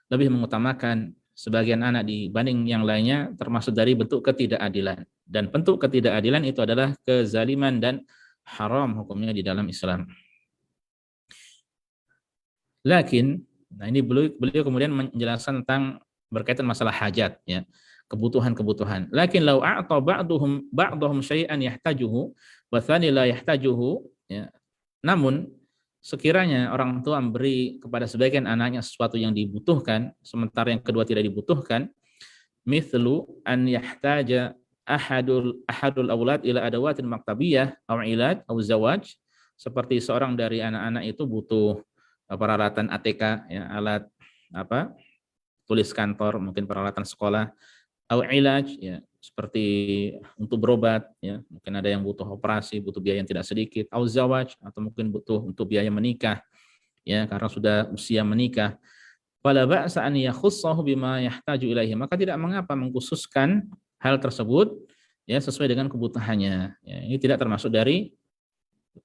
lebih mengutamakan sebagian anak dibanding yang lainnya, termasuk dari bentuk ketidakadilan. Dan bentuk ketidakadilan itu adalah kezaliman dan haram hukumnya di dalam Islam. Lakin, nah ini beliau kemudian menjelaskan tentang berkaitan masalah hajat, ya, kebutuhan-kebutuhan. Lakin lau a'ta ba'dhum syai'an yahtajuhu wa tsani la yahtajuhu, ya. Namun sekiranya orang tua memberi kepada sebagian anaknya sesuatu yang dibutuhkan, sementara yang kedua tidak dibutuhkan, mithlu an yahtaja ahadul aulad ila adawatin maktabiyah aw ilad aw zawaj, seperti seorang dari anak-anak itu butuh peralatan ATK, ya, alat apa, tulis kantor, mungkin peralatan sekolah, aw ilaj, ya, seperti untuk berobat, ya, mungkin ada yang butuh operasi, butuh biaya yang tidak sedikit, aw zawaj, atau mungkin butuh untuk biaya menikah, ya, karena sudah usia menikah. Fala ba'sa an yakhussahu bima yahtaju ilaihi, maka tidak mengapa mengkhususkan hal tersebut, ya, sesuai dengan kebutuhannya. Ya, ini tidak termasuk dari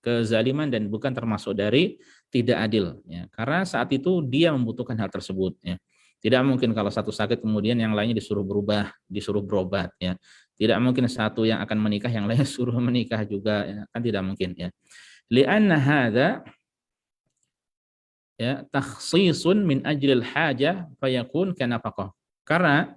kezaliman dan bukan termasuk dari tidak adil, ya, karena saat itu dia membutuhkan hal tersebut, ya. Tidak mungkin kalau satu sakit kemudian yang lainnya disuruh berubah, disuruh berobat, ya. Tidak mungkin satu yang akan menikah yang lainnya suruh menikah juga, ya. Kan tidak mungkin, ya. Li'anna hadza, ya, takhsisun min ajlil hajah fayakun kanafaqah. Karena,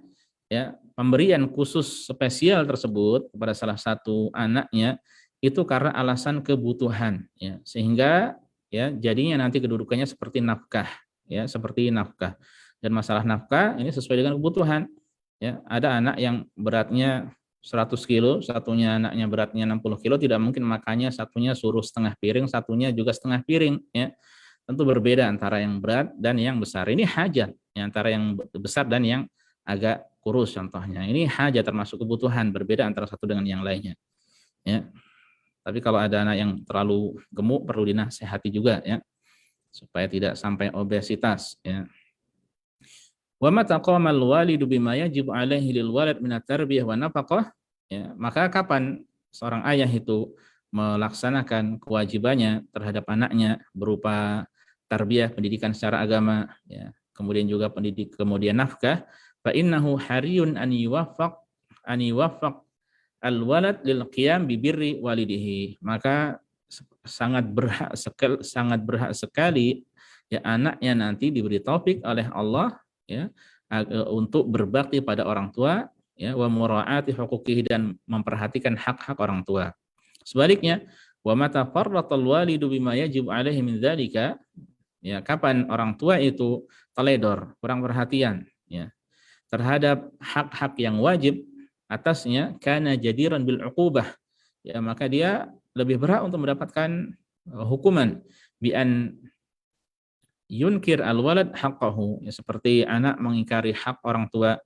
ya, pemberian khusus spesial tersebut kepada salah satu anaknya itu karena alasan kebutuhan, ya, sehingga, ya, jadinya nanti kedudukannya seperti nafkah, ya, seperti nafkah. Dan masalah nafkah ini sesuai dengan kebutuhan, ya. Ada anak yang beratnya 100 kilo, satunya anaknya beratnya 60 kilo, tidak mungkin makannya satunya suruh setengah piring, satunya juga setengah piring, ya. Tentu berbeda antara yang berat dan yang besar. Ini hajat, ya, antara yang besar dan yang agak kurus contohnya. Ini hajat termasuk kebutuhan, berbeda antara satu dengan yang lainnya, ya. Tapi kalau ada anak yang terlalu gemuk perlu dinasihati juga, ya, supaya tidak sampai obesitas, ya. Wa mata qama al-walidu bima yajibu alaihi lil walad min at-tarbiyah wa nafaqah, ya, maka kapan seorang ayah itu melaksanakan kewajibannya terhadap anaknya berupa tarbiyah, pendidikan secara agama, ya, kemudian juga kemudian nafkah, fa innahu hariyun an yuwaffaq al-walad lil qiyam bi birri walidihi, maka sangat berhak sekali, ya, anaknya nanti diberi taufik oleh Allah, ya, untuk berbakti pada orang tua, ya, wa muraati huquqihi, dan memperhatikan hak-hak orang tua. Sebaliknya, wa mata farratal walidu bima yajib alaihi min dzalika, ya, kapan orang tua itu teledor, kurang perhatian, ya, terhadap hak-hak yang wajib atasnya, kana jadiran bil uqubah, ya, maka dia lebih berhak untuk mendapatkan hukuman, bi an yunkir al-walad haqqahu, ya, seperti anak mengingkari hak orang tua,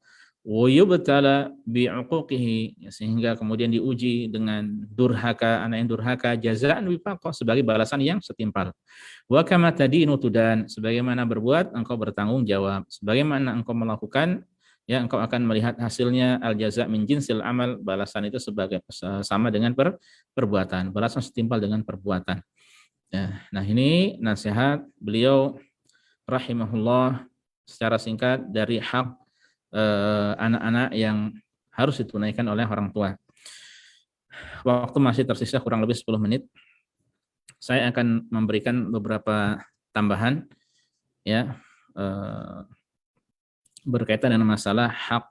wa yubtala bi uquqihi, ya, sehingga kemudian diuji dengan durhaka, anak yang durhaka, jazaan wifaqah, sebagai balasan yang setimpal. Wa kama tadinu tudan, sebagaimana berbuat engkau bertanggung jawab, sebagaimana engkau melakukan, ya, engkau akan melihat hasilnya. Al jaza min jinsil amal, balasan itu sebagai sama dengan perbuatan, balasan setimpal dengan perbuatan. Ya, nah ini nasihat beliau rahimahullah secara singkat dari hak anak-anak yang harus ditunaikan oleh orang tua. Waktu masih tersisa kurang lebih 10 menit. Saya akan memberikan beberapa tambahan, ya, berkaitan dengan masalah hak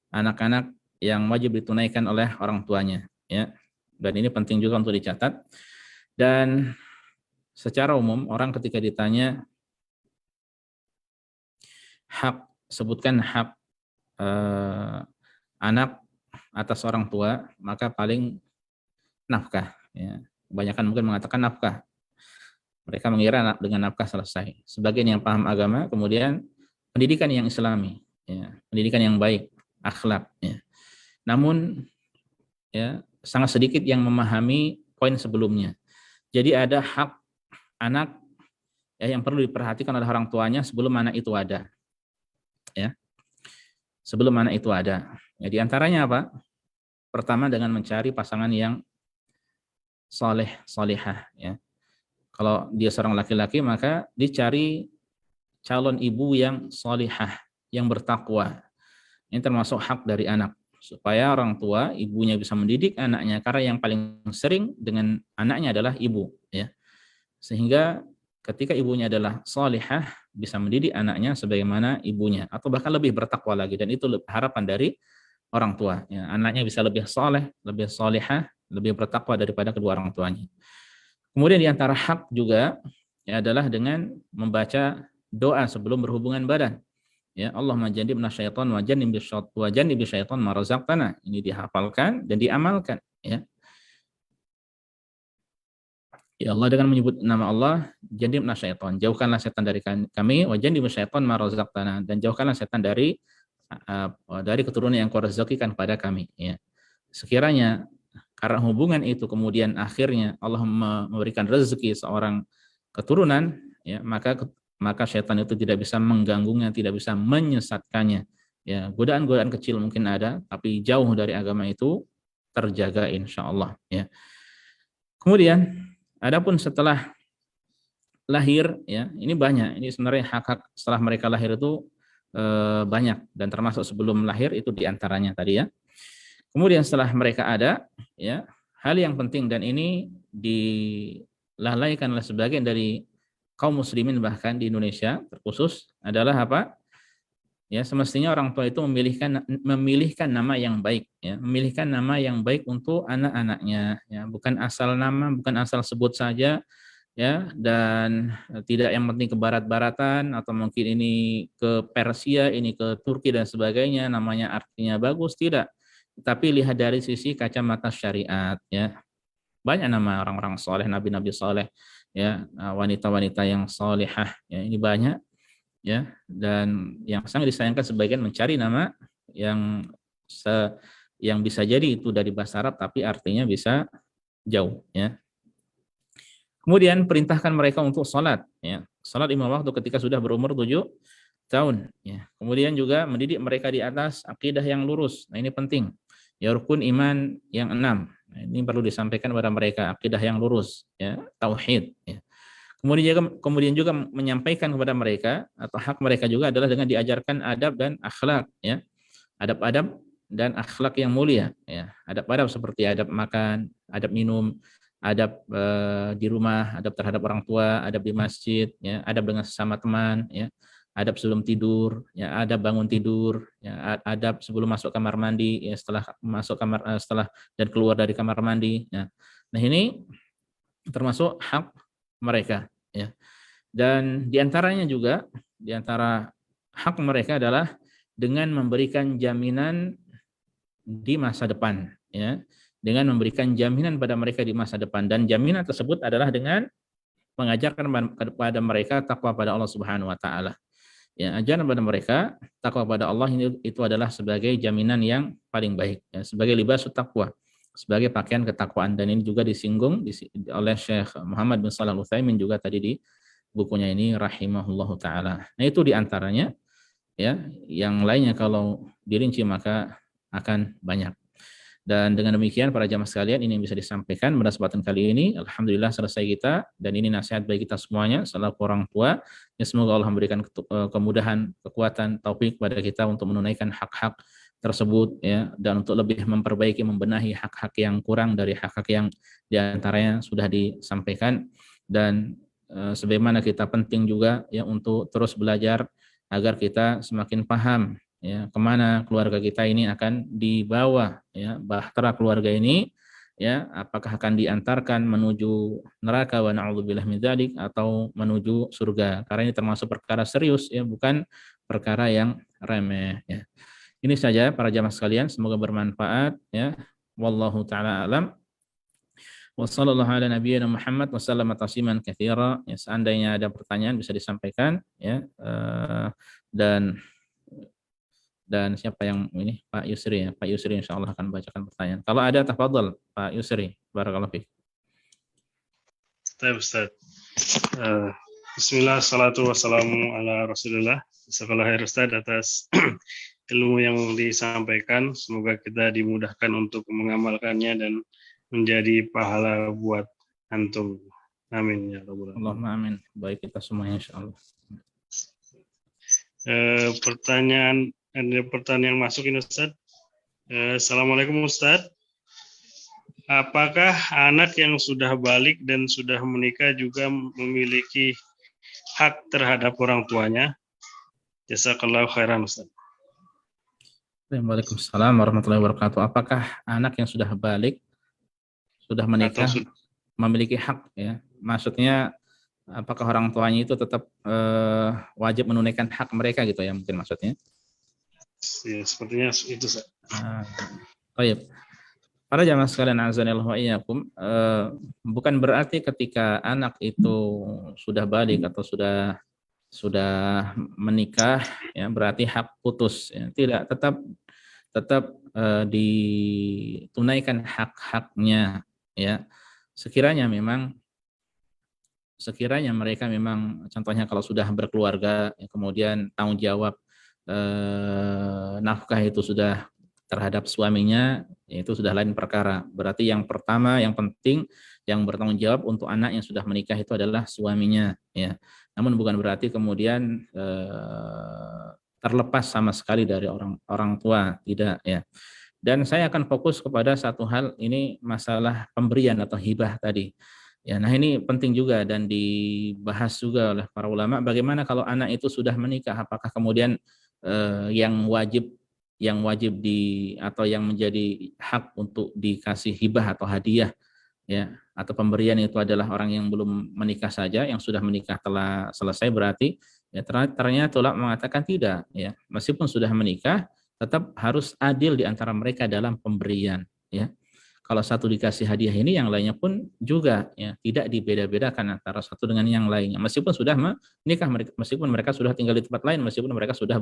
anak-anak yang wajib ditunaikan oleh orang tuanya, ya. Dan ini penting juga untuk dicatat. Dan secara umum orang ketika ditanya hak, sebutkan hak anak atas orang tua, maka paling nafkah, ya. Kebanyakan mungkin mengatakan nafkah. Mereka mengira dengan nafkah selesai. Sebagian yang paham agama, kemudian pendidikan yang islami, ya, pendidikan yang baik, akhlak, ya. Namun, ya, sangat sedikit yang memahami poin sebelumnya. Jadi ada hak anak, ya, yang perlu diperhatikan oleh orang tuanya sebelum anak itu ada, ya. Sebelum anak itu ada. Ya, di antaranya apa? Pertama, dengan mencari pasangan yang soleh, solihah, ya. Kalau dia seorang laki-laki, maka dicari calon ibu yang solihah, yang bertakwa. Ini termasuk hak dari anak. supaya orang tua, ibunya bisa mendidik anaknya, karena yang paling sering dengan anaknya adalah ibu, ya. Sehingga ketika ibunya adalah salihah, bisa mendidik anaknya sebagaimana ibunya, atau bahkan lebih bertakwa lagi, dan itu harapan dari orang tua, ya. Anaknya bisa lebih saleh, lebih salihah, lebih bertakwa daripada kedua orang tuanya. Kemudian di antara hak juga, ya, adalah dengan membaca doa sebelum berhubungan badan. Ya, Allahumma jannibna syaitan wa jannibi syaitan ma razaqtana. Ini dihafalkan dan diamalkan, ya. Ya Allah, dengan menyebut nama Allah, jannibna syaitan, jauhkanlah setan dari kami, wa jannibi syaitan ma razaqtana, dan jauhkanlah setan dari keturunan yang Kau rezekikan kepada kami, ya. Sekiranya karena hubungan itu kemudian akhirnya Allah memberikan rezeki seorang keturunan, ya, maka syaitan itu tidak bisa mengganggunya, tidak bisa menyesatkannya. Ya, godaan-godaan kecil mungkin ada, tapi jauh dari agama itu terjaga insya Allah, ya. Kemudian, adapun setelah lahir, ya, ini banyak. Ini sebenarnya hak-hak setelah mereka lahir itu banyak, dan termasuk sebelum lahir itu diantaranya tadi, ya. Kemudian setelah mereka ada, ya, hal yang penting dan ini dilalaikan oleh sebagian dari kaum muslimin bahkan di Indonesia terkhusus adalah apa? Ya, semestinya orang tua itu memilihkan nama yang baik, ya, memilihkan nama yang baik untuk anak-anaknya, ya, bukan asal nama, bukan asal sebut saja, ya, dan tidak yang penting ke barat-baratan atau mungkin ini ke Persia, ini ke Turki dan sebagainya, namanya artinya bagus, tidak. Tapi lihat dari sisi kacamata syariat, ya. Banyak nama orang-orang soleh, nabi-nabi soleh, ya, wanita-wanita yang solehah, ya, ini banyak, ya, dan yang sangat disayangkan sebagian mencari nama yang yang bisa jadi itu dari bahasa Arab tapi artinya bisa jauh, ya. Kemudian perintahkan mereka untuk sholat, ya. Sholat 5 waktu ketika sudah berumur 7 tahun, ya. Kemudian juga mendidik mereka di atas akidah yang lurus. Nah, ini penting. Ya, rukun iman yang 6. Nah, ini perlu disampaikan kepada mereka, akidah yang lurus, ya, tauhid, ya. Kemudian juga menyampaikan kepada mereka atau hak mereka juga adalah dengan diajarkan adab dan akhlak, ya. Adab-adab dan akhlak yang mulia, ya. Adab-adab seperti adab makan, adab minum, adab di rumah, adab terhadap orang tua, adab di masjid, ya, adab dengan sesama teman, ya, adab sebelum tidur, ya, adab bangun tidur, ya, adab sebelum masuk kamar mandi, ya, setelah masuk kamar setelah dan keluar dari kamar mandi, ya. Nah, ini termasuk hak mereka, ya. Dan diantaranya juga, diantara hak mereka adalah dengan memberikan jaminan di masa depan, ya, dengan memberikan jaminan pada mereka di masa depan, dan jaminan tersebut adalah dengan mengajarkan kepada mereka takwa pada Allah Subhanahu wa taala. Ya, ajaran kepada mereka takwa pada Allah ini itu adalah sebagai jaminan yang paling baik, ya, sebagai libasut taqwa, sebagai pakaian ketakwaan, dan ini juga disinggung oleh Syekh Muhammad bin Shalih Al-Utsaimin juga tadi di bukunya ini rahimahullahu taala. Nah, itu diantaranya, ya. Yang lainnya kalau dirinci maka akan banyak. Dan dengan demikian para jamaah sekalian, ini yang bisa disampaikan pada kesempatan kali ini. Alhamdulillah selesai kita, dan ini nasihat bagi kita semuanya selaku orang tua. Ya, semoga Allah memberikan kemudahan, kekuatan, taufik kepada kita untuk menunaikan hak-hak tersebut, ya, dan untuk lebih memperbaiki, membenahi hak-hak yang kurang dari hak-hak yang diantaranya sudah disampaikan. Dan sebagaimana kita penting juga, ya, untuk terus belajar agar kita semakin paham, ya, kemana keluarga kita ini akan dibawa, ya, bahtera keluarga ini, ya, apakah akan diantarkan menuju neraka wa na'udzubillah min dzalik atau menuju surga, karena ini termasuk perkara serius, ya, bukan perkara yang remeh, ya. Ini saja para jamaah sekalian, semoga bermanfaat, ya. Wallahu taala alam. Wassallallahu ala nabiyyina Muhammad wasallama tasliman katsira. Ya, seandainya ada pertanyaan bisa disampaikan, ya. Dan siapa yang ini, Pak Yusri, ya. Pak Yusri insyaallah akan bacakan pertanyaan. Kalau ada, tafadhol Pak Yusri. Barakallahu fiik. Ustaz. Bismillah, salatu wassalamu ala Rasulullah. Jazakallahu khair Ustaz atas ilmu yang disampaikan. Semoga kita dimudahkan untuk mengamalkannya dan menjadi pahala buat antum. Amin ya rabbal alamin. Allahumma amin. Baik kita semuanya insyaallah. Ada pertanyaan masuk ini Ustaz. Assalamualaikum Ustadz. Apakah anak yang sudah balik dan sudah menikah juga memiliki hak terhadap orang tuanya? Jazakallahu khairan Ustadz. Waalaikumsalam warahmatullahi wabarakatuh. Apakah anak yang sudah balik, sudah Atau menikah, memiliki hak ya? Maksudnya apakah orang tuanya itu tetap wajib menunaikan hak mereka gitu ya mungkin maksudnya? ya, sepertinya itu Ustadz. Baik. Para jamaah sekalian azanillahu wa iyyakum, bukan berarti ketika anak itu sudah balik atau sudah menikah ya berarti hak putus ya. Tidak, tetap ditunaikan hak-haknya ya. Sekiranya mereka memang contohnya kalau sudah berkeluarga ya, kemudian tanggung jawab nafkah itu sudah terhadap suaminya, itu sudah lain perkara. Berarti yang pertama, yang penting, yang bertanggung jawab untuk anak yang sudah menikah itu adalah suaminya. Ya. Namun bukan berarti kemudian terlepas sama sekali dari orang tua, tidak ya. Dan saya akan fokus kepada satu hal, ini masalah pemberian atau hibah tadi. Ya, nah ini penting juga dan dibahas juga oleh para ulama. Bagaimana kalau anak itu sudah menikah, apakah kemudian yang wajib atau yang menjadi hak untuk dikasih hibah atau hadiah ya atau pemberian itu adalah orang yang belum menikah saja, yang sudah menikah telah selesai berarti ya ternyata ulama mengatakan tidak ya, meskipun sudah menikah tetap harus adil di antara mereka dalam pemberian ya. Kalau satu dikasih hadiah ini, yang lainnya pun juga ya tidak dibeda-bedakan antara satu dengan yang lainnya. Meskipun sudah menikah, meskipun mereka sudah tinggal di tempat lain, meskipun mereka sudah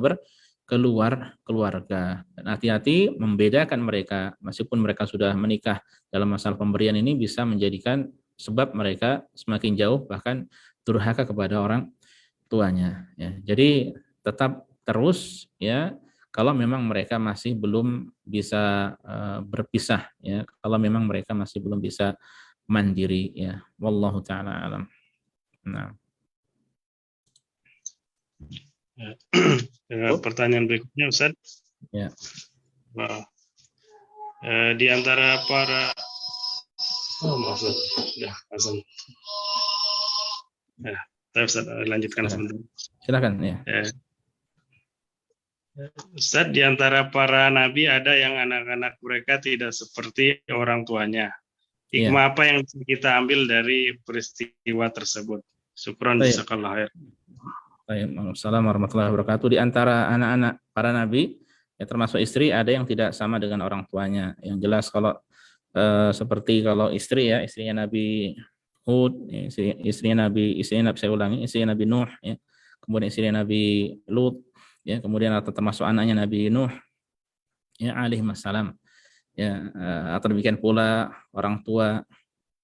keluarga. Dan hati-hati membedakan mereka, meskipun mereka sudah menikah, dalam masalah pemberian ini bisa menjadikan sebab mereka semakin jauh bahkan durhaka kepada orang tuanya. Ya. Jadi tetap terus ya. Kalau memang mereka masih belum bisa berpisah, ya, kalau memang mereka masih belum bisa mandiri, ya, wallahu taala alam. Nah. Pertanyaan berikutnya Ustaz. Ya. Di antara para maksud, ya, azan. Ya, Ustaz lanjutkan sebentar. Silakan ya. Ustaz, di antara para nabi ada yang anak-anak mereka tidak seperti orang tuanya. Hikmah apa yang kita ambil dari peristiwa tersebut? Syukron jazakallahu khair. Assalamualaikum warahmatullahi wabarakatuh. Di antara anak-anak para nabi, ya termasuk istri, ada yang tidak sama dengan orang tuanya. Yang jelas kalau seperti kalau istri ya, istrinya Nabi Hud, istrinya Nabi Nuh, ya. Kemudian istrinya Nabi Lut, ya, kemudian atau termasuk anaknya Nabi Nuh, ya, alaihissalam, ya, atau demikian pula orang tua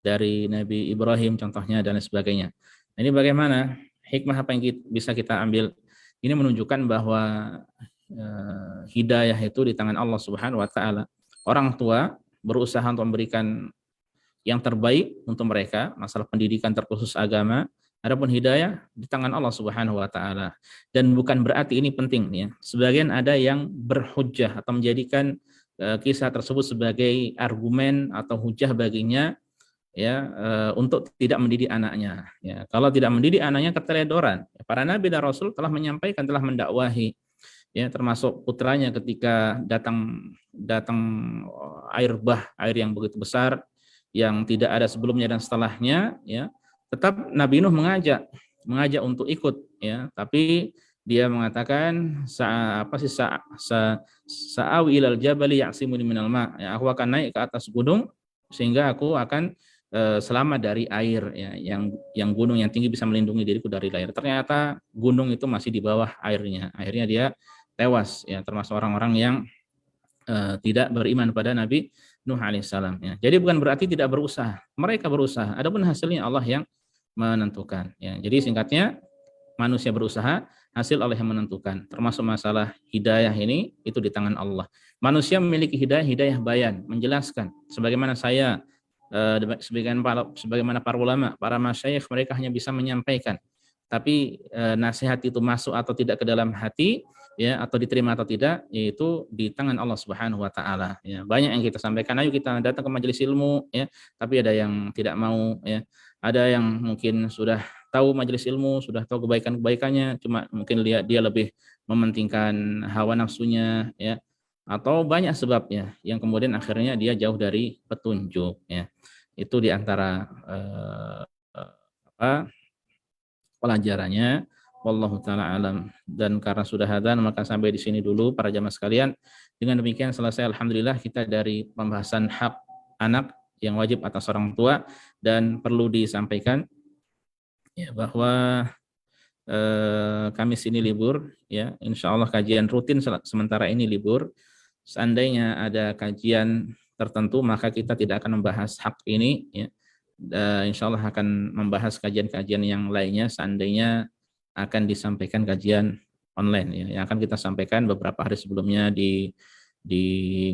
dari Nabi Ibrahim contohnya dan sebagainya. Ini bagaimana hikmah apa yang bisa kita ambil? Ini menunjukkan bahwa hidayah itu di tangan Allah Subhanahu wa taala. Orang tua berusaha untuk memberikan yang terbaik untuk mereka, masalah pendidikan terkhusus agama. Adapun hidayah di tangan Allah Subhanahu wa taala. Dan bukan berarti ini penting ya. Sebagian ada yang berhujjah atau menjadikan kisah tersebut sebagai argumen atau hujjah baginya ya untuk tidak mendidik anaknya ya. Kalau tidak mendidik anaknya keteledoran. Para nabi dan rasul telah menyampaikan, telah mendakwahi ya, termasuk putranya ketika datang air yang begitu besar yang tidak ada sebelumnya dan setelahnya ya, tetap Nabi Nuh mengajak untuk ikut ya, tapi dia mengatakan sa'awi ilal jabali ya'simuni minal ma, ya, aku akan naik ke atas gunung sehingga aku akan selamat dari air ya, yang gunung yang tinggi bisa melindungi diriku dari air. Ternyata gunung itu masih di bawah airnya. Akhirnya dia tewas ya, termasuk orang-orang yang tidak beriman pada Nabi Nuh alaihissalam ya. Jadi bukan berarti tidak berusaha, mereka berusaha. Adapun hasilnya Allah yang menentukan ya. Jadi singkatnya, manusia berusaha, hasil Allah yang menentukan. Termasuk masalah hidayah ini itu di tangan Allah. Manusia memiliki hidayah bayan, menjelaskan. Sebagaimana saya, sebagaimana para ulama, para masyayikh, mereka hanya bisa menyampaikan. Tapi nasihat itu masuk atau tidak ke dalam hati, ya atau diterima atau tidak, yaitu di tangan Allah Subhanahu wa taala ya. Banyak yang kita sampaikan, ayo kita datang ke majelis ilmu ya, tapi ada yang tidak mau ya. Ada yang mungkin sudah tahu majelis ilmu, sudah tahu kebaikan-kebaikannya, cuma mungkin lihat dia lebih mementingkan hawa nafsunya ya, atau banyak sebabnya yang kemudian akhirnya dia jauh dari petunjuk ya. Itu di antara apa pelajarannya. Wallahu taala alam. Dan karena sudah adzan maka sampai di sini dulu para jamaah sekalian. Dengan demikian selesai alhamdulillah kita dari pembahasan hak anak yang wajib atas orang tua. Dan perlu disampaikan ya bahwa Kamis ini libur ya, insya Allah kajian rutin sementara ini libur. Seandainya ada kajian tertentu maka kita tidak akan membahas hak ini ya. Insya Allah akan membahas kajian-kajian yang lainnya seandainya akan disampaikan kajian online ya, yang akan kita sampaikan beberapa hari sebelumnya di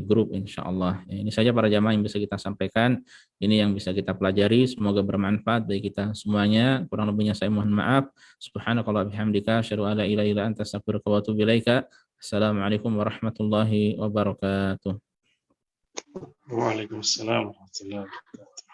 grup insya Allah. Ya, ini saja para jamaah yang bisa kita sampaikan, ini yang bisa kita pelajari, semoga bermanfaat bagi kita semuanya. Kurang lebihnya saya mohon maaf. Subhanakallah bihamdika asyhadu an la ilaha illa anta astaghfiruka wa atubu ilaika. Assalamualaikum warahmatullahi wabarakatuh. Waalaikumsalam warahmatullahi wabarakatuh.